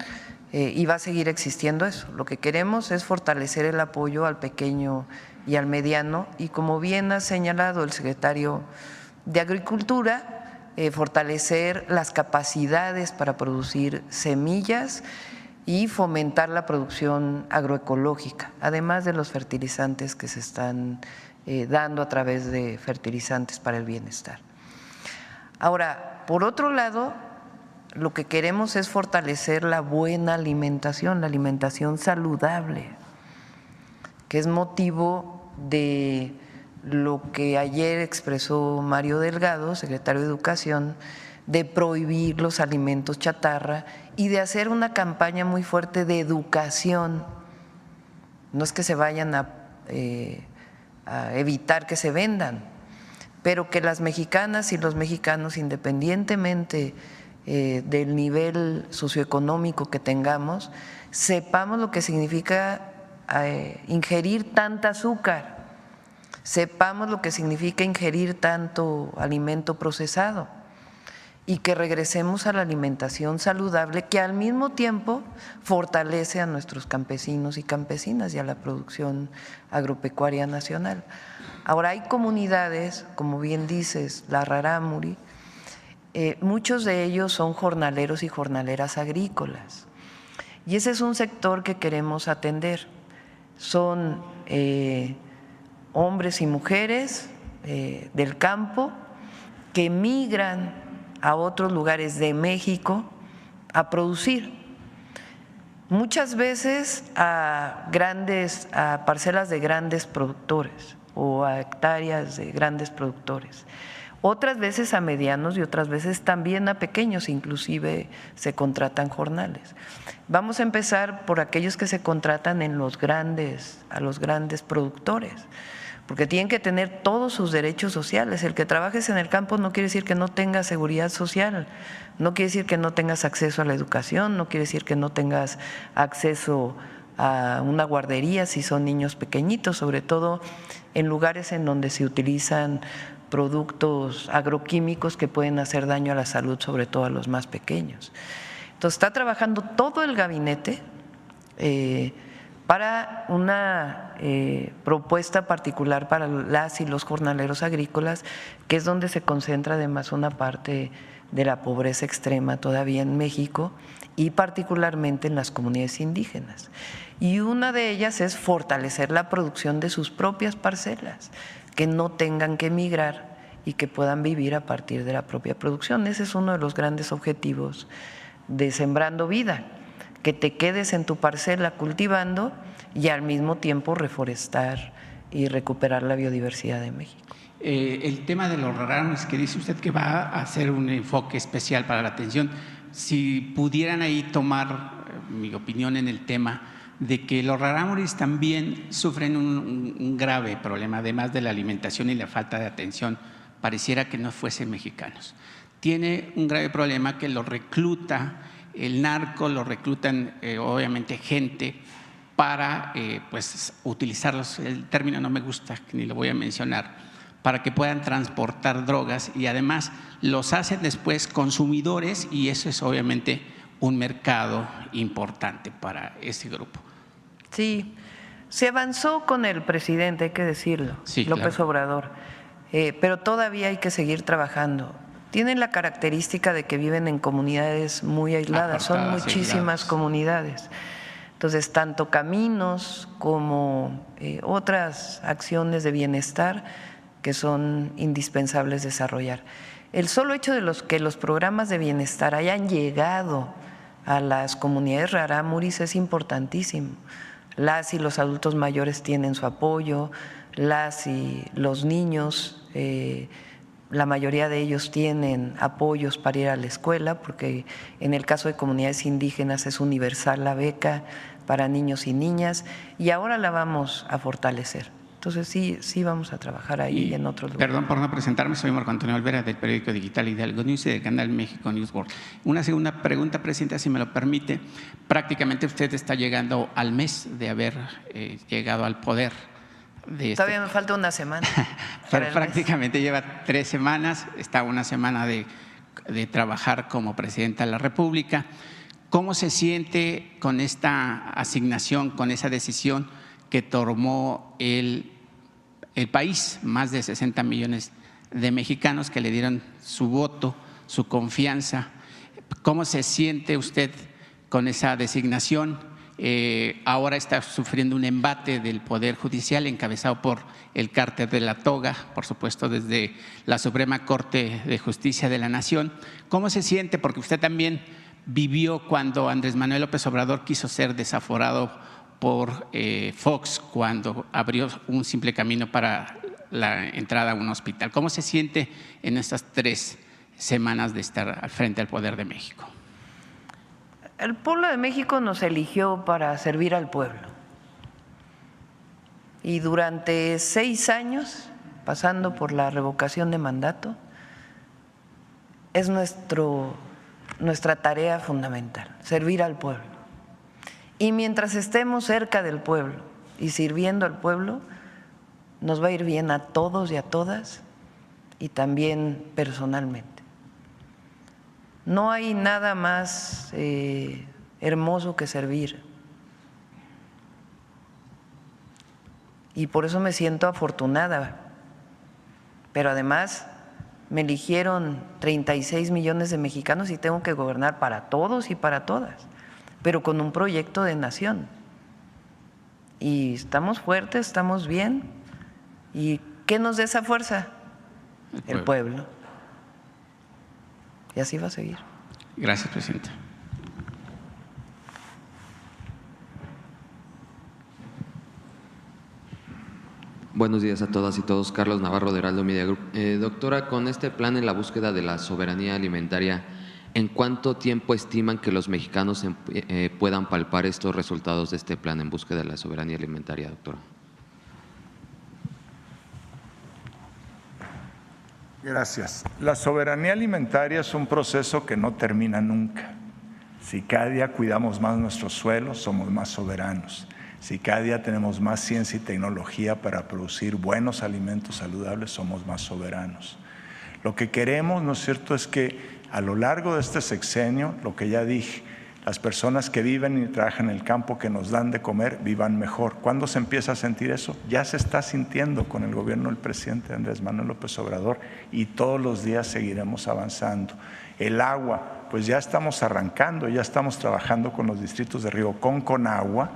S1: y va a seguir existiendo eso. Lo que queremos es fortalecer el apoyo al pequeño y al mediano y, como bien ha señalado el secretario de Agricultura, fortalecer las capacidades para producir semillas y fomentar la producción agroecológica, además de los fertilizantes que se están dando a través de fertilizantes para el bienestar. Ahora, por otro lado, lo que queremos es fortalecer la buena alimentación, la alimentación saludable, que es motivo de lo que ayer expresó Mario Delgado, secretario de Educación, de prohibir los alimentos chatarra y de hacer una campaña muy fuerte de educación. No es que se vayan a evitar que se vendan, pero que las mexicanas y los mexicanos, independientemente del nivel socioeconómico que tengamos, sepamos lo que significa ingerir tanta azúcar, sepamos lo que significa ingerir tanto alimento procesado y que regresemos a la alimentación saludable, que al mismo tiempo fortalece a nuestros campesinos y campesinas y a la producción agropecuaria nacional. Ahora, hay comunidades, como bien dices, la Rarámuri, muchos de ellos son jornaleros y jornaleras agrícolas y ese es un sector que queremos atender. Son hombres y mujeres del campo que migran a otros lugares de México a producir, muchas veces a parcelas de grandes productores o a hectáreas de grandes productores, otras veces a medianos y otras veces también a pequeños, inclusive se contratan jornales. Vamos a empezar por aquellos que se contratan a los grandes productores, porque tienen que tener todos sus derechos sociales. El que trabajes en el campo no quiere decir que no tengas seguridad social, no quiere decir que no tengas acceso a la educación, no quiere decir que no tengas acceso a una guardería si son niños pequeñitos, sobre todo en lugares en donde se utilizan productos agroquímicos que pueden hacer daño a la salud, sobre todo a los más pequeños. Entonces está trabajando todo el gabinete para una propuesta particular para las y los jornaleros agrícolas, que es donde se concentra además una parte de la pobreza extrema todavía en México y particularmente en las comunidades indígenas. Y una de ellas es fortalecer la producción de sus propias parcelas, que no tengan que emigrar y que puedan vivir a partir de la propia producción. Ese es uno de los grandes objetivos de Sembrando Vida, que te quedes en tu parcela cultivando y al mismo tiempo reforestar y recuperar la biodiversidad de México.
S7: El tema de los rarámuris, que dice usted que va a hacer un enfoque especial para la atención, si pudieran ahí tomar mi opinión en el tema de que los rarámuris también sufren un grave problema, además de la alimentación y la falta de atención, pareciera que no fuesen mexicanos. Tiene un grave problema que lo recluta el narco, lo reclutan obviamente gente para pues utilizarlos, el término no me gusta, ni lo voy a mencionar, para que puedan transportar drogas y además los hacen después consumidores y eso es obviamente un mercado importante para ese grupo.
S1: Sí, se avanzó con el presidente, hay que decirlo,
S7: sí,
S1: López
S7: claro.
S1: Obrador, pero todavía hay que seguir trabajando. Tienen la característica de que viven en comunidades muy aisladas, son muchísimas comunidades. Entonces, tanto caminos como otras acciones de bienestar que son indispensables desarrollar. el solo hecho de que los programas de bienestar hayan llegado a las comunidades rarámuris es importantísimo. Las y los adultos mayores tienen su apoyo, las y los niños, la mayoría de ellos tienen apoyos para ir a la escuela, porque en el caso de comunidades indígenas es universal la beca para niños y niñas, y ahora la vamos a fortalecer. Entonces sí vamos a trabajar ahí y en otros lugares.
S7: Perdón por no presentarme, soy Marco Antonio Olvera del periódico digital Hidalgo News y del canal México News World. Una segunda pregunta, Presidenta, si me lo permite. Prácticamente usted está llegando al mes de haber llegado al poder.
S1: Todavía me falta una semana.
S7: Pero prácticamente lleva 3 semanas, está a una semana de trabajar como Presidenta de la República. ¿Cómo se siente con esta asignación, con esa decisión que tomó el país? Más de 60 millones de mexicanos que le dieron su voto, su confianza. ¿Cómo se siente usted con esa designación? Ahora está sufriendo un embate del Poder Judicial encabezado por el cártel de la toga, por supuesto desde la Suprema Corte de Justicia de la Nación. ¿Cómo se siente? Porque usted también vivió cuando Andrés Manuel López Obrador quiso ser desaforado por Fox cuando abrió un simple camino para la entrada a un hospital. ¿Cómo se siente en estas 3 semanas de estar al frente del Poder de México?
S1: El pueblo de México nos eligió para servir al pueblo. Y durante 6 años, pasando por la revocación de mandato, es nuestra tarea fundamental, servir al pueblo. Y mientras estemos cerca del pueblo y sirviendo al pueblo, nos va a ir bien a todos y a todas, y también personalmente. No hay nada más hermoso que servir. Y por eso me siento afortunada. Pero además me eligieron 36 millones de mexicanos y tengo que gobernar para todos y para todas, pero con un proyecto de nación. Y estamos fuertes, estamos bien. ¿Y qué nos da esa fuerza? El pueblo. Y así va a seguir.
S7: Gracias, Presidenta.
S8: Buenos días a todas y todos. Carlos Navarro de Heraldo Media Group. Doctora, con este plan en la búsqueda de la soberanía alimentaria, ¿en cuánto tiempo estiman que los mexicanos puedan palpar estos resultados de este plan en búsqueda de la soberanía alimentaria, doctora?
S3: Gracias. La soberanía alimentaria es un proceso que no termina nunca. Si cada día cuidamos más nuestros suelos, somos más soberanos. Si cada día tenemos más ciencia y tecnología para producir buenos alimentos saludables, somos más soberanos. Lo que queremos, ¿no es cierto?, es que a lo largo de este sexenio, lo que ya dije, las personas que viven y trabajan en el campo, que nos dan de comer, vivan mejor. ¿Cuándo se empieza a sentir eso? Ya se está sintiendo con el gobierno del presidente Andrés Manuel López Obrador, y todos los días seguiremos avanzando. El agua, pues ya estamos arrancando, ya estamos trabajando con los distritos de Río con agua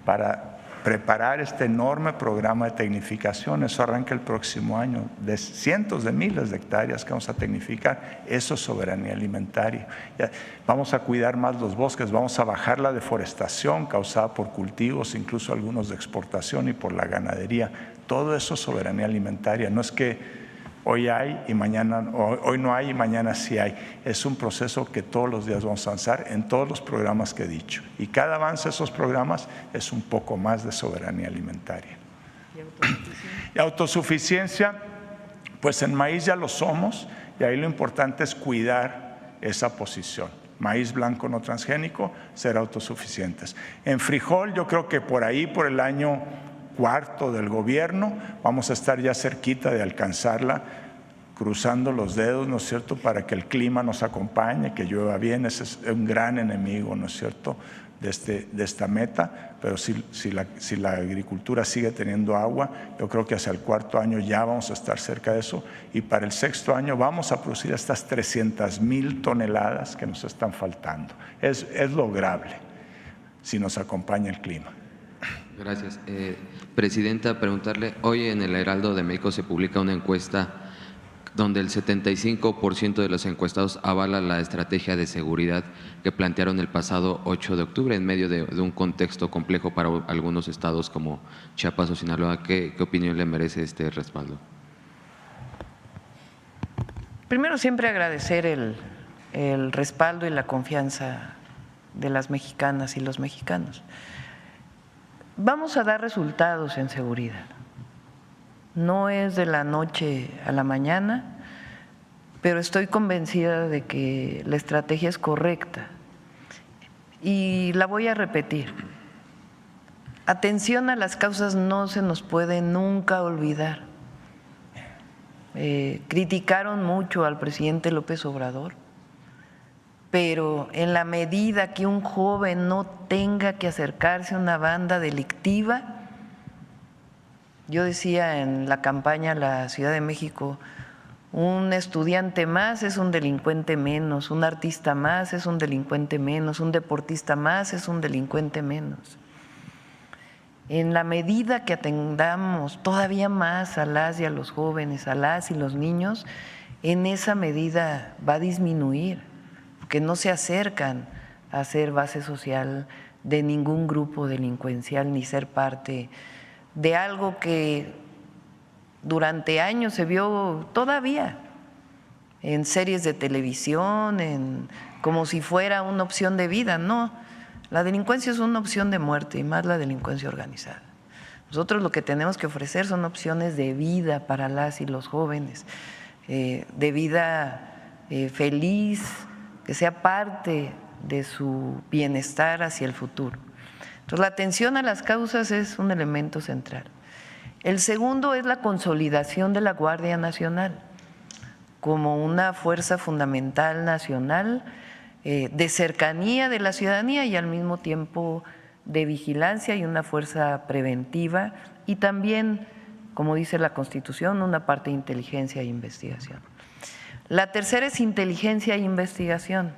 S3: para preparar este enorme programa de tecnificación. Eso arranca el próximo año, de cientos de miles de hectáreas que vamos a tecnificar. Eso es soberanía alimentaria. Ya vamos a cuidar más los bosques, vamos a bajar la deforestación causada por cultivos, incluso algunos de exportación, y por la ganadería. Todo eso es soberanía alimentaria. No es que hoy hay y mañana, hoy no hay y mañana sí hay. Es un proceso que todos los días vamos a avanzar en todos los programas que he dicho. Y cada avance de esos programas es un poco más de soberanía alimentaria. Y autosuficiencia, pues en maíz ya lo somos, y ahí lo importante es cuidar esa posición. Maíz blanco no transgénico, ser autosuficientes. En frijol, yo creo que por ahí, por el año 4 del gobierno, vamos a estar ya cerquita de alcanzarla, cruzando los dedos, ¿no es cierto?, para que el clima nos acompañe, que llueva bien. Ese es un gran enemigo, ¿no es cierto?, de esta meta. Pero si la agricultura sigue teniendo agua, yo creo que hacia el 4.º año ya vamos a estar cerca de eso, y para el 6.º año vamos a producir estas 300,000 toneladas que nos están faltando. Es lograble si nos acompaña el clima.
S8: Gracias. Presidenta, preguntarle, hoy en el Heraldo de México se publica una encuesta donde el 75% de los encuestados avala la estrategia de seguridad que plantearon el pasado 8 de octubre en medio de un contexto complejo para algunos estados como Chiapas o Sinaloa. ¿Qué opinión le merece este respaldo?
S1: Primero, siempre agradecer el respaldo y la confianza de las mexicanas y los mexicanos. Vamos a dar resultados en seguridad. No es de la noche a la mañana, pero estoy convencida de que la estrategia es correcta y la voy a repetir. Atención a las causas no se nos puede nunca olvidar. Criticaron mucho al presidente López Obrador, pero en la medida que un joven no tenga que acercarse a una banda delictiva, yo decía en la campaña a la Ciudad de México, un estudiante más es un delincuente menos, un artista más es un delincuente menos, un deportista más es un delincuente menos. En la medida que atendamos todavía más a las y a los jóvenes, a las y los niños, en esa medida va a disminuir, porque no se acercan a ser base social de ningún grupo delincuencial ni ser parte de algo que durante años se vio todavía en series de televisión, como si fuera una opción de vida. No, la delincuencia es una opción de muerte y más la delincuencia organizada. Nosotros lo que tenemos que ofrecer son opciones de vida para las y los jóvenes, de vida feliz, que sea parte de su bienestar hacia el futuro. Entonces, la atención a las causas es un elemento central. El segundo es la consolidación de la Guardia Nacional como una fuerza fundamental nacional de cercanía de la ciudadanía y al mismo tiempo de vigilancia y una fuerza preventiva y también, como dice la Constitución, una parte de inteligencia e investigación. La tercera es inteligencia e investigación.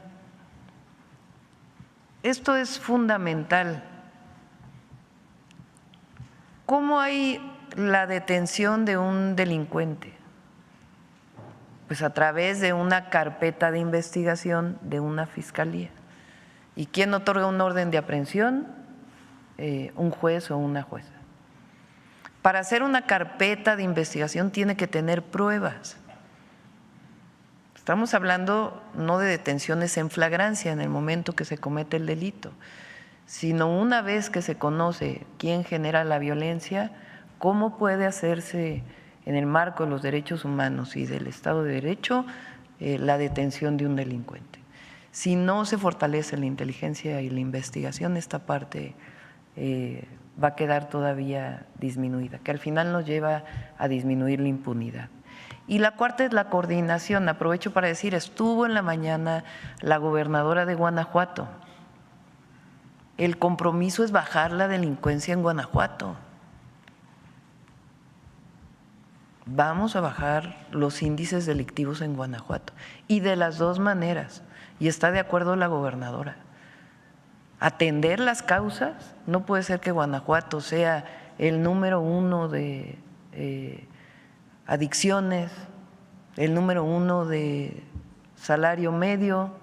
S1: Esto es fundamental. ¿Cómo hay la detención de un delincuente? Pues a través de una carpeta de investigación de una fiscalía. ¿Y quién otorga un orden de aprehensión? Un juez o una jueza. Para hacer una carpeta de investigación tiene que tener pruebas. Estamos hablando no de detenciones en flagrancia en el momento que se comete el delito, sino una vez que se conoce quién genera la violencia, cómo puede hacerse en el marco de los derechos humanos y del Estado de Derecho la detención de un delincuente. Si no se fortalece la inteligencia y la investigación, esta parte va a quedar todavía disminuida, que al final nos lleva a disminuir la impunidad. Y la cuarta es la coordinación. Aprovecho para decir, estuvo en la mañana la gobernadora de Guanajuato. El compromiso es bajar la delincuencia en Guanajuato. Vamos a bajar los índices delictivos en Guanajuato y de las dos maneras, y está de acuerdo la gobernadora. Atender las causas, no puede ser que Guanajuato sea el número 1 de adicciones, el número 1 de salario medio,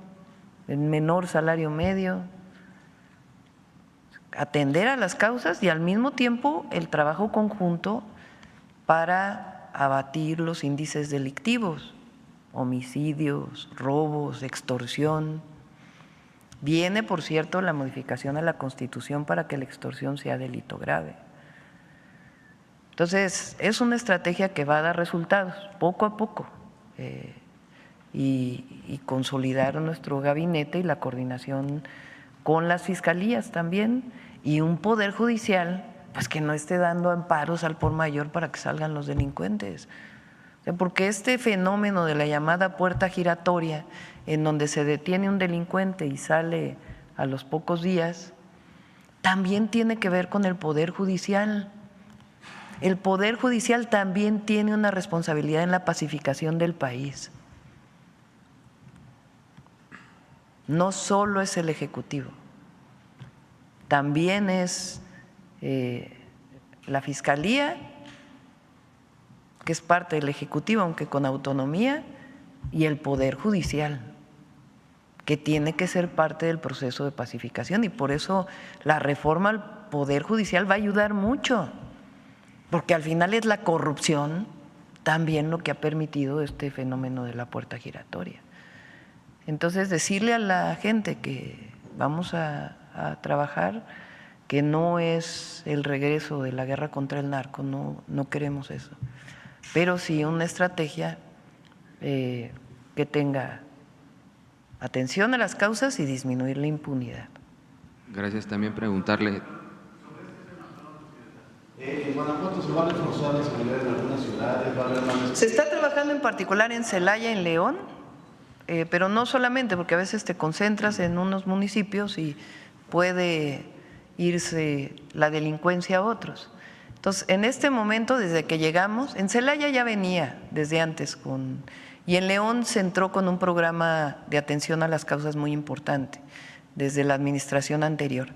S1: el menor salario medio. Atender a las causas y al mismo tiempo el trabajo conjunto para abatir los índices delictivos, homicidios, robos, extorsión. Viene, por cierto, la modificación a la Constitución para que la extorsión sea delito grave. Entonces, es una estrategia que va a dar resultados poco a poco y consolidar nuestro gabinete y la coordinación con las fiscalías también y un poder judicial pues que no esté dando amparos al por mayor para que salgan los delincuentes. Porque este fenómeno de la llamada puerta giratoria, en donde se detiene un delincuente y sale a los pocos días, también tiene que ver con el Poder Judicial. El Poder Judicial también tiene una responsabilidad en la pacificación del país. No solo es el Ejecutivo, también es la Fiscalía, que es parte del Ejecutivo, aunque con autonomía, y el Poder Judicial, que tiene que ser parte del proceso de pacificación, y por eso la reforma al Poder Judicial va a ayudar mucho, porque al final es la corrupción también lo que ha permitido este fenómeno de la puerta giratoria. Entonces, decirle a la gente que vamos a trabajar, que no es el regreso de la guerra contra el narco, no queremos eso, pero sí una estrategia que tenga atención a las causas y disminuir la impunidad.
S8: Gracias. También preguntarle…
S9: ¿En Guanajuato se van a reforzar la seguridad en algunas ciudades? ¿Va a haber más?
S1: Se está trabajando en particular en Celaya, en León, pero no solamente, porque a veces te concentras en unos municipios y puede irse la delincuencia a otros. Entonces, en este momento, desde que llegamos, en Celaya ya venía desde antes y en León se entró con un programa de atención a las causas muy importante, desde la administración anterior.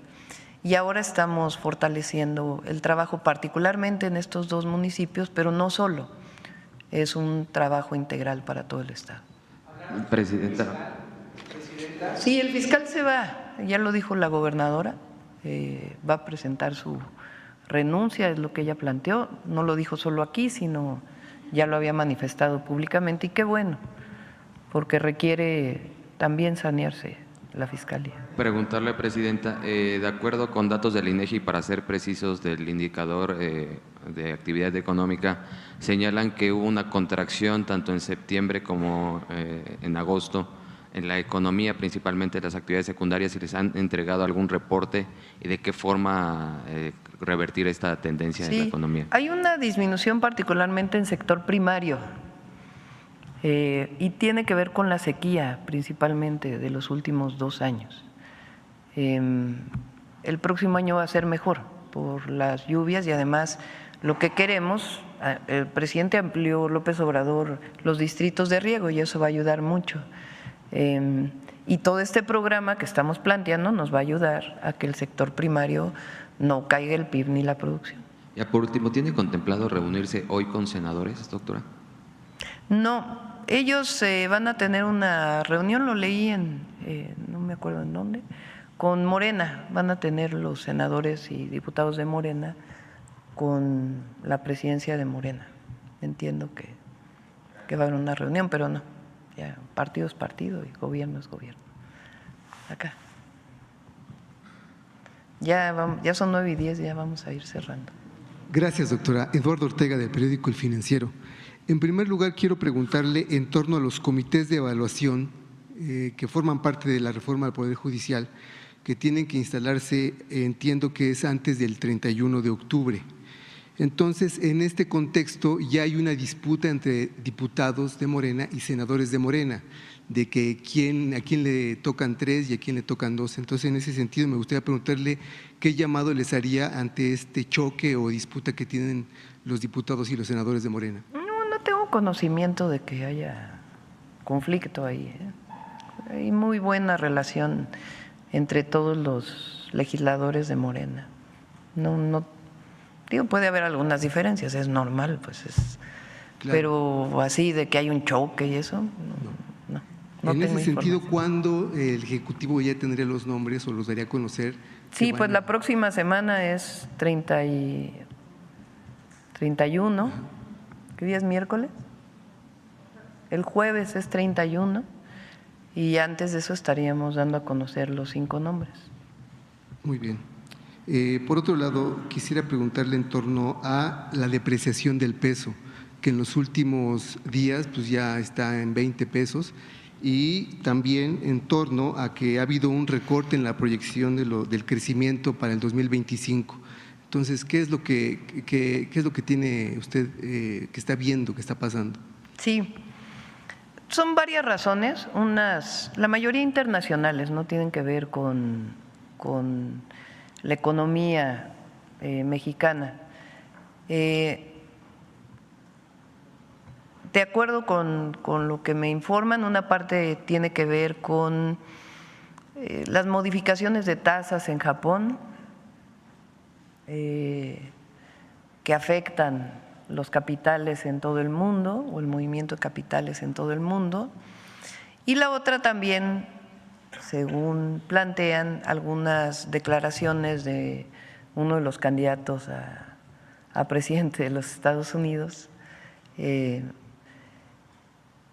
S1: Y ahora estamos fortaleciendo el trabajo, particularmente en estos dos municipios, pero no solo, es un trabajo integral para todo el Estado.
S8: Presidenta.
S1: Sí, el fiscal se va, ya lo dijo la gobernadora, va a presentar su renuncia, es lo que ella planteó, no lo dijo solo aquí, sino ya lo había manifestado públicamente, y qué bueno, porque requiere también sanearse la Fiscalía.
S8: Preguntarle, Presidenta, de acuerdo con datos del INEGI, para ser precisos, del indicador de actividad económica, señalan que hubo una contracción tanto en septiembre como en agosto en la economía, principalmente las actividades secundarias, si les han entregado algún reporte y de qué forma revertir esta tendencia en la economía.
S1: Hay una disminución particularmente en sector primario y tiene que ver con la sequía principalmente de los últimos 2 años. El próximo año va a ser mejor por las lluvias y además lo que queremos, el presidente amplió, López Obrador, los distritos de riego y eso va a ayudar mucho. Y todo este programa que estamos planteando nos va a ayudar a que el sector primario no caiga el PIB ni la producción.
S8: Ya por último, ¿tiene contemplado reunirse hoy con senadores, doctora?
S1: No, ellos van a tener una reunión, lo leí no me acuerdo en dónde, con Morena, van a tener los senadores y diputados de Morena con la presidencia de Morena. Entiendo que va a haber una reunión, pero no. Ya, partido es partido y gobierno es gobierno. Acá. Ya son 9:10, ya vamos a ir cerrando.
S10: Gracias, doctora. Eduardo Ortega, del periódico El Financiero. En primer lugar, quiero preguntarle en torno a los comités de evaluación que forman parte de la reforma del Poder Judicial, que tienen que instalarse, entiendo que es antes del 31 de octubre. Entonces, en este contexto ya hay una disputa entre diputados de Morena y senadores de Morena, de que a quién le tocan 3 y a quién le tocan 2. Entonces, en ese sentido, me gustaría preguntarle qué llamado les haría ante este choque o disputa que tienen los diputados y los senadores de Morena.
S1: No tengo conocimiento de que haya conflicto ahí. Hay muy buena relación entre todos los legisladores de Morena. Digo, puede haber algunas diferencias, es normal, pues claro. Pero así de que hay un choque y eso, no.
S10: En ese sentido, ¿cuándo el Ejecutivo ya tendría los nombres o los daría a conocer?
S1: Sí, pues la próxima semana es 31. ¿Qué día es miércoles? El jueves es 31 y antes de eso estaríamos dando a conocer los 5 nombres.
S10: Muy bien. Por otro lado, quisiera preguntarle en torno a la depreciación del peso, que en los últimos días pues ya está en 20 pesos, y también en torno a que ha habido un recorte en la proyección del crecimiento para el 2025. Entonces, ¿qué es lo que tiene usted que está viendo, que está pasando?
S1: Sí, son varias razones. La mayoría internacionales, no tienen que ver con la economía mexicana. De acuerdo con lo que me informan, una parte tiene que ver con las modificaciones de tasas en Japón que afectan los capitales en todo el mundo o el movimiento de capitales en todo el mundo. Y la otra también, según plantean algunas declaraciones de uno de los candidatos a presidente de los Estados Unidos,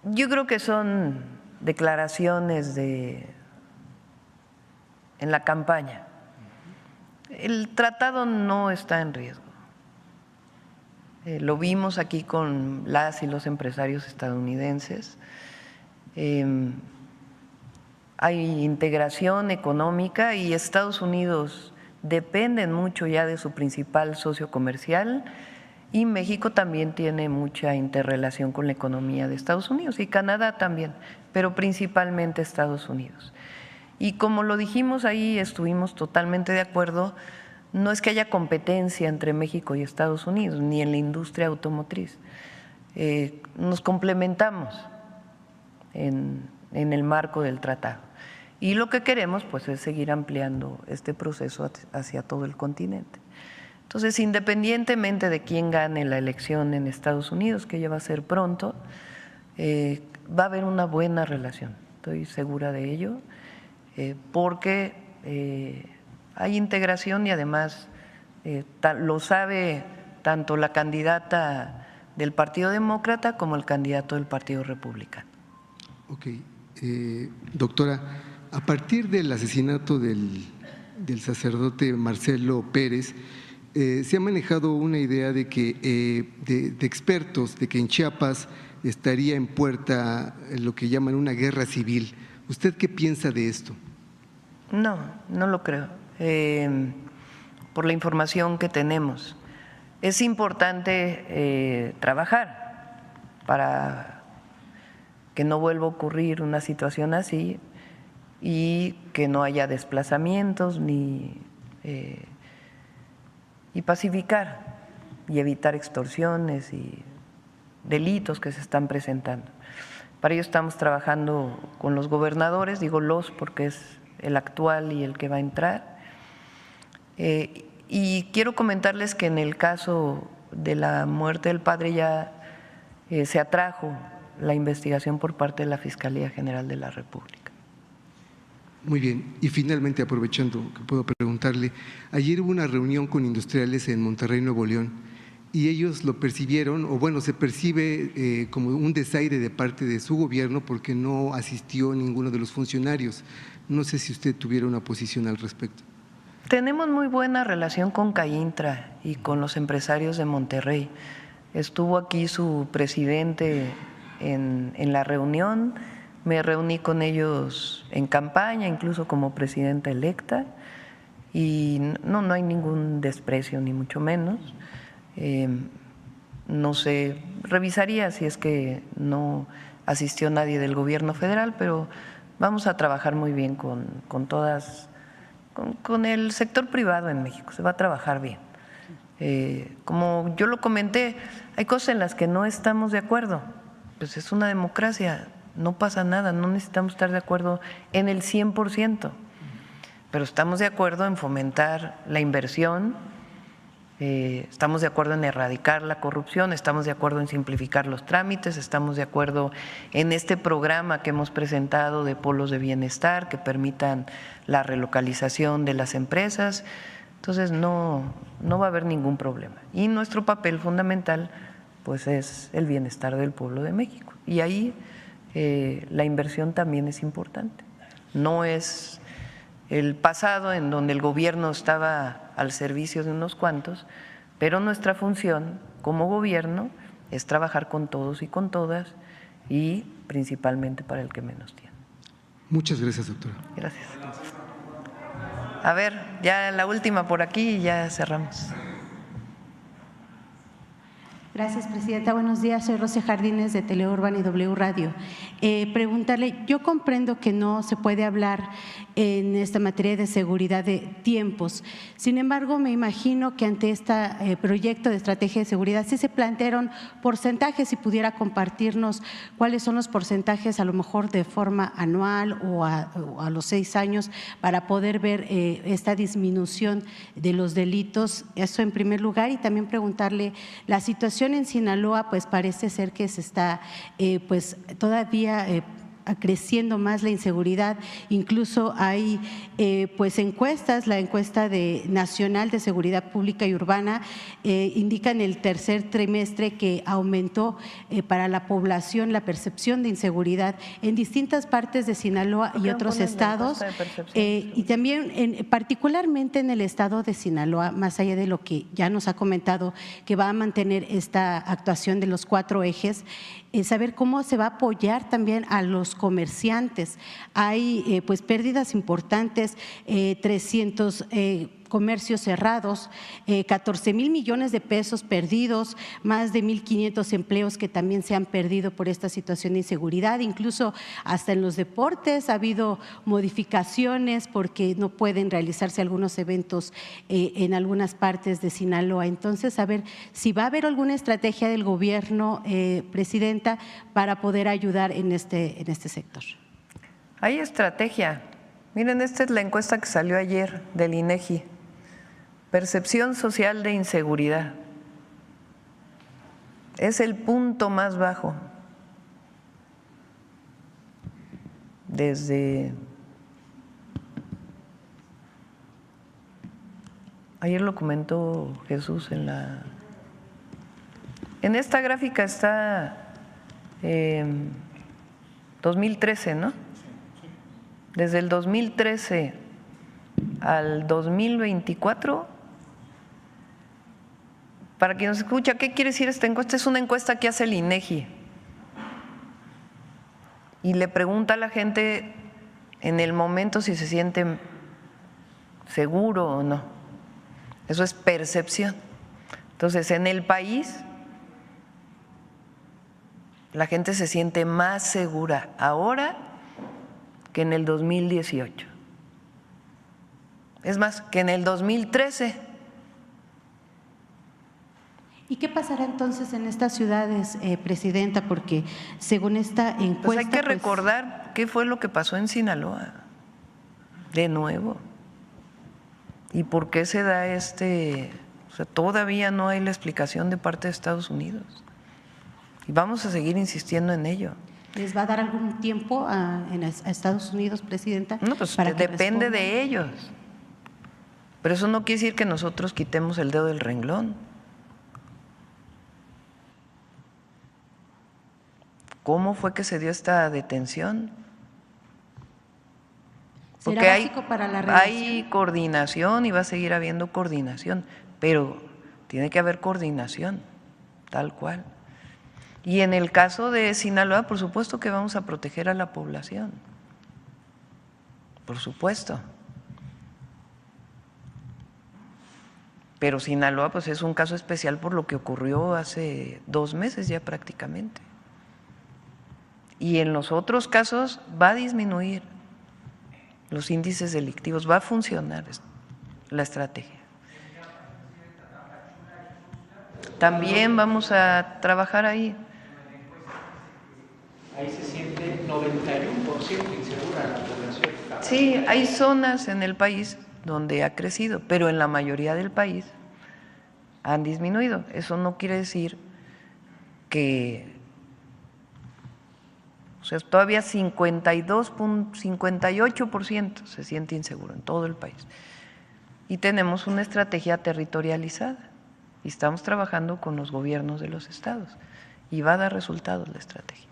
S1: yo creo que son declaraciones en la campaña. El tratado no está en riesgo. Lo vimos aquí con las y los empresarios estadounidenses. Hay integración económica y Estados Unidos dependen mucho ya de su principal socio comercial y México también tiene mucha interrelación con la economía de Estados Unidos y Canadá también, pero principalmente Estados Unidos. Y como lo dijimos ahí, estuvimos totalmente de acuerdo, no es que haya competencia entre México y Estados Unidos, ni en la industria automotriz. Nos complementamos en el marco del tratado. Y lo que queremos pues es seguir ampliando este proceso hacia todo el continente. Entonces, independientemente de quién gane la elección en Estados Unidos, que ya va a ser pronto, va a haber una buena relación, estoy segura de ello, porque hay integración y además lo sabe tanto la candidata del Partido Demócrata como el candidato del Partido Republicano.
S10: Ok, doctora, a partir del asesinato del sacerdote Marcelo Pérez, se ha manejado una idea de que de expertos de que en Chiapas estaría en puerta lo que llaman una guerra civil. ¿Usted qué piensa de esto?
S1: No, no lo creo. Por la información que tenemos, es importante trabajar para que no vuelva a ocurrir una situación así y que no haya desplazamientos y pacificar y evitar extorsiones y delitos que se están presentando. Para ello estamos trabajando con los gobernadores, digo los porque es el actual y el que va a entrar. Y quiero comentarles que en el caso de la muerte del padre ya se atrajo la investigación por parte de la Fiscalía General de la República.
S10: Muy bien, y finalmente, aprovechando que puedo preguntarle, ayer hubo una reunión con industriales en Monterrey, Nuevo León, y ellos lo percibieron, o bueno, se percibe como un desaire de parte de su gobierno porque no asistió ninguno de los funcionarios. No sé si usted tuviera una posición al respecto.
S1: Tenemos muy buena relación con CAINTRA y con los empresarios de Monterrey. Estuvo aquí su presidente en la reunión. Me reuní con ellos en campaña, incluso como presidenta electa, y no hay ningún desprecio, ni mucho menos. No sé, revisaría si es que no asistió nadie del gobierno federal, pero vamos a trabajar muy bien con el sector privado en México, se va a trabajar bien. Como yo lo comenté, hay cosas en las que no estamos de acuerdo, pues es una democracia. No pasa nada, no necesitamos estar de acuerdo en el 100%, pero estamos de acuerdo en fomentar la inversión, estamos de acuerdo en erradicar la corrupción, estamos de acuerdo en simplificar los trámites, estamos de acuerdo en este programa que hemos presentado de polos de bienestar que permitan la relocalización de las empresas. Entonces no va a haber ningún problema. Y nuestro papel fundamental pues es el bienestar del pueblo de México. Y ahí la inversión también es importante. No es el pasado en donde el gobierno estaba al servicio de unos cuantos, pero nuestra función como gobierno es trabajar con todos y con todas y principalmente para el que menos tiene.
S10: Muchas gracias, doctora.
S1: Gracias. A ver, ya la última por aquí y ya cerramos.
S11: Gracias, presidenta. Buenos días. Soy Rosia Jardines de Teleurban y W Radio. Preguntarle, yo comprendo que no se puede hablar en esta materia de seguridad de tiempos. Sin embargo, me imagino que ante este proyecto de estrategia de seguridad sí se plantearon porcentajes, si pudiera compartirnos cuáles son los porcentajes, a lo mejor de forma anual o a los 6 años, para poder ver esta disminución de los delitos. Eso en primer lugar, y también preguntarle la situación situación en Sinaloa pues parece ser que se está pues todavía creciendo más la inseguridad. Incluso hay pues encuestas, la encuesta nacional de seguridad pública y urbana indica en el tercer trimestre que aumentó para la población la percepción de inseguridad en distintas partes de Sinaloa y otros estados, y también particularmente en el estado de Sinaloa, más allá de lo que ya nos ha comentado, que va a mantener esta actuación de los 4 ejes, saber cómo se va a apoyar también a los comerciantes. Hay pues pérdidas importantes, 300 comercios cerrados, 14,000 millones de pesos perdidos, más de 1,500 empleos que también se han perdido por esta situación de inseguridad. Incluso hasta en los deportes ha habido modificaciones porque no pueden realizarse algunos eventos en algunas partes de Sinaloa. Entonces, a ver si va a haber alguna estrategia del gobierno, Presidenta, para poder ayudar en este sector.
S1: Hay estrategia. Miren, esta es la encuesta que salió ayer del INEGI. Percepción social de inseguridad. Es el punto más bajo desde… Ayer lo comentó Jesús en esta gráfica está 2013, ¿no? Desde el 2013 al 2024, para quien nos escucha, ¿qué quiere decir esta encuesta? Es una encuesta que hace el INEGI y le pregunta a la gente en el momento si se siente seguro o no. Eso es percepción. Entonces, en el país, la gente se siente más segura ahora que en el 2018. Es más, que en el 2013.
S11: ¿Y qué pasará entonces en estas ciudades, Presidenta? Porque según esta encuesta…
S1: Pues hay que recordar qué fue lo que pasó en Sinaloa, de nuevo. ¿Y por qué se da o sea, todavía no hay la explicación de parte de Estados Unidos? Y vamos a seguir insistiendo en ello.
S11: ¿Les va a dar algún tiempo a Estados Unidos, Presidenta?
S1: No, pues
S11: para que
S1: depende
S11: respondan?
S1: de ellos. Pero eso no quiere decir que nosotros quitemos el dedo del renglón. ¿Cómo fue que se dio esta detención? Porque
S11: ¿Será básico para la relación?
S1: Hay coordinación y va a seguir habiendo coordinación, pero tiene que haber coordinación, tal cual. Y en el caso de Sinaloa, por supuesto que vamos a proteger a la población, por supuesto. Pero Sinaloa pues es un caso especial por lo que ocurrió hace 2 meses ya prácticamente. Y en los otros casos va a disminuir los índices delictivos, va a funcionar la estrategia. También vamos a trabajar ahí.
S7: Ahí se siente 91% insegura la población.
S1: Sí, hay zonas en el país donde ha crecido, pero en la mayoría del país han disminuido. Eso no quiere decir que… O sea, todavía 58% se siente inseguro en todo el país. Y tenemos una estrategia territorializada y estamos trabajando con los gobiernos de los estados y va a dar resultados la estrategia.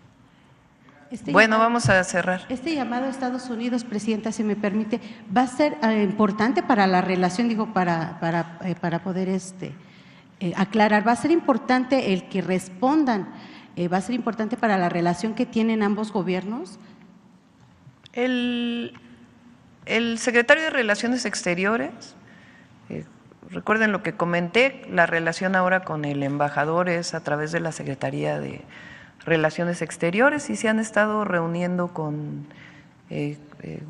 S1: Vamos a cerrar.
S11: Este llamado a Estados Unidos, Presidenta, si me permite, va a ser importante para la relación, digo, para poder aclarar, va a ser importante el que respondan. ¿Va a ser importante para la relación que tienen ambos gobiernos?
S1: El secretario de Relaciones Exteriores, recuerden lo que comenté, la relación ahora con el embajador es a través de la Secretaría de Relaciones Exteriores y se han estado reuniendo con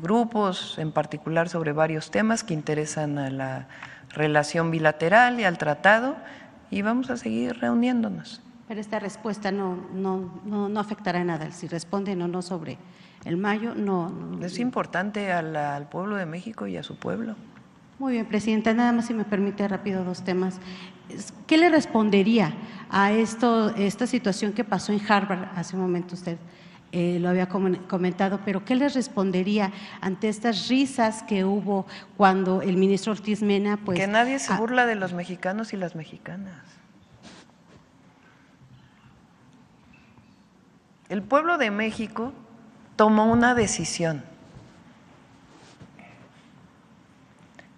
S1: grupos en particular sobre varios temas que interesan a la relación bilateral y al tratado y vamos a seguir reuniéndonos.
S11: Pero esta respuesta no afectará en nada, si responden o no sobre el mayo, no.
S1: Es importante al pueblo de México y a su pueblo.
S11: Muy bien, Presidenta, nada más si me permite rápido 2 temas. ¿Qué le respondería a esta situación que pasó en Harvard hace un momento usted lo había comentado, pero ¿qué les respondería ante estas risas que hubo cuando el ministro Ortiz Mena… Pues,
S1: que nadie se burla de los mexicanos y las mexicanas. El pueblo de México tomó una decisión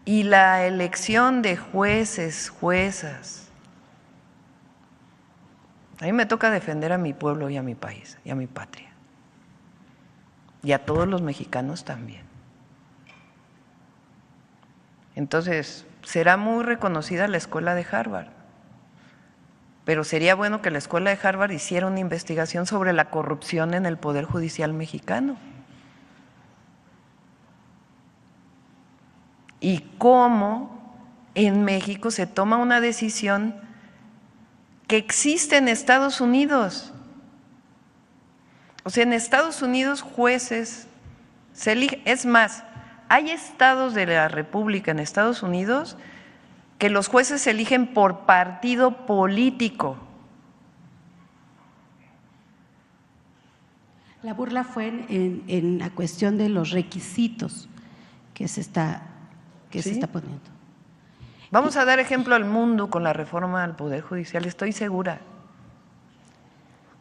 S1: y la elección de jueces, juezas. A mí me toca defender a mi pueblo y a mi país y a mi patria. Y a todos los mexicanos también. Entonces, será muy reconocida la escuela de Harvard, pero sería bueno que la escuela de Harvard hiciera una investigación sobre la corrupción en el Poder Judicial mexicano y cómo en México se toma una decisión que existe en Estados Unidos. O sea, en Estados Unidos jueces se eligen, es más, hay estados de la República en Estados Unidos que los jueces se eligen por partido político.
S11: La burla fue en la cuestión de los requisitos que se está poniendo.
S1: Vamos a dar ejemplo al mundo con la reforma al Poder Judicial, estoy segura.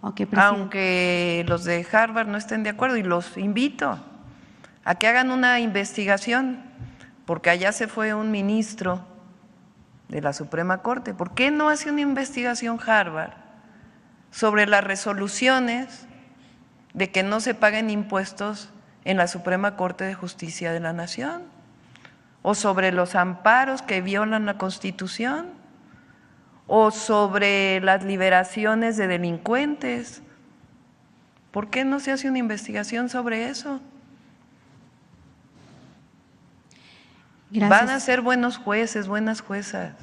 S11: Okay,
S1: aunque los de Harvard no estén de acuerdo, y los invito a que hagan una investigación, porque allá se fue un ministro de la Suprema Corte. ¿Por qué no hace una investigación Harvard sobre las resoluciones de que no se paguen impuestos en la Suprema Corte de Justicia de la Nación? ¿O sobre los amparos que violan la Constitución? ¿O sobre las liberaciones de delincuentes? ¿Por qué no se hace una investigación sobre eso?
S11: Gracias.
S1: Van a ser buenos jueces, buenas juezas,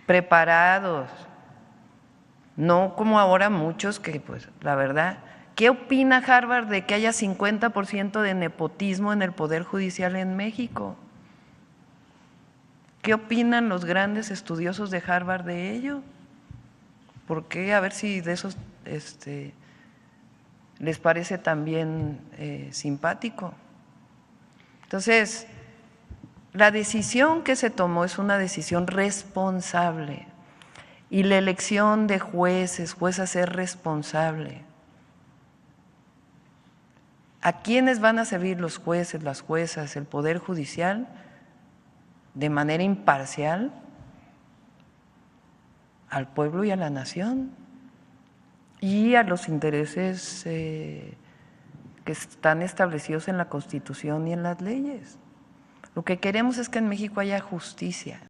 S1: preparados, no como ahora muchos que, pues, la verdad, ¿qué opina Harvard de que haya 50% de nepotismo en el Poder Judicial en México? ¿Qué opinan los grandes estudiosos de Harvard de ello? ¿Por qué? A ver si de esos les parece también simpático. Entonces, la decisión que se tomó es una decisión responsable y la elección de jueces, juezas es responsable. ¿A quiénes van a servir los jueces, las juezas, el Poder Judicial? De manera imparcial al pueblo y a la nación y a los intereses que están establecidos en la Constitución y en las leyes. Lo que queremos es que en México haya justicia.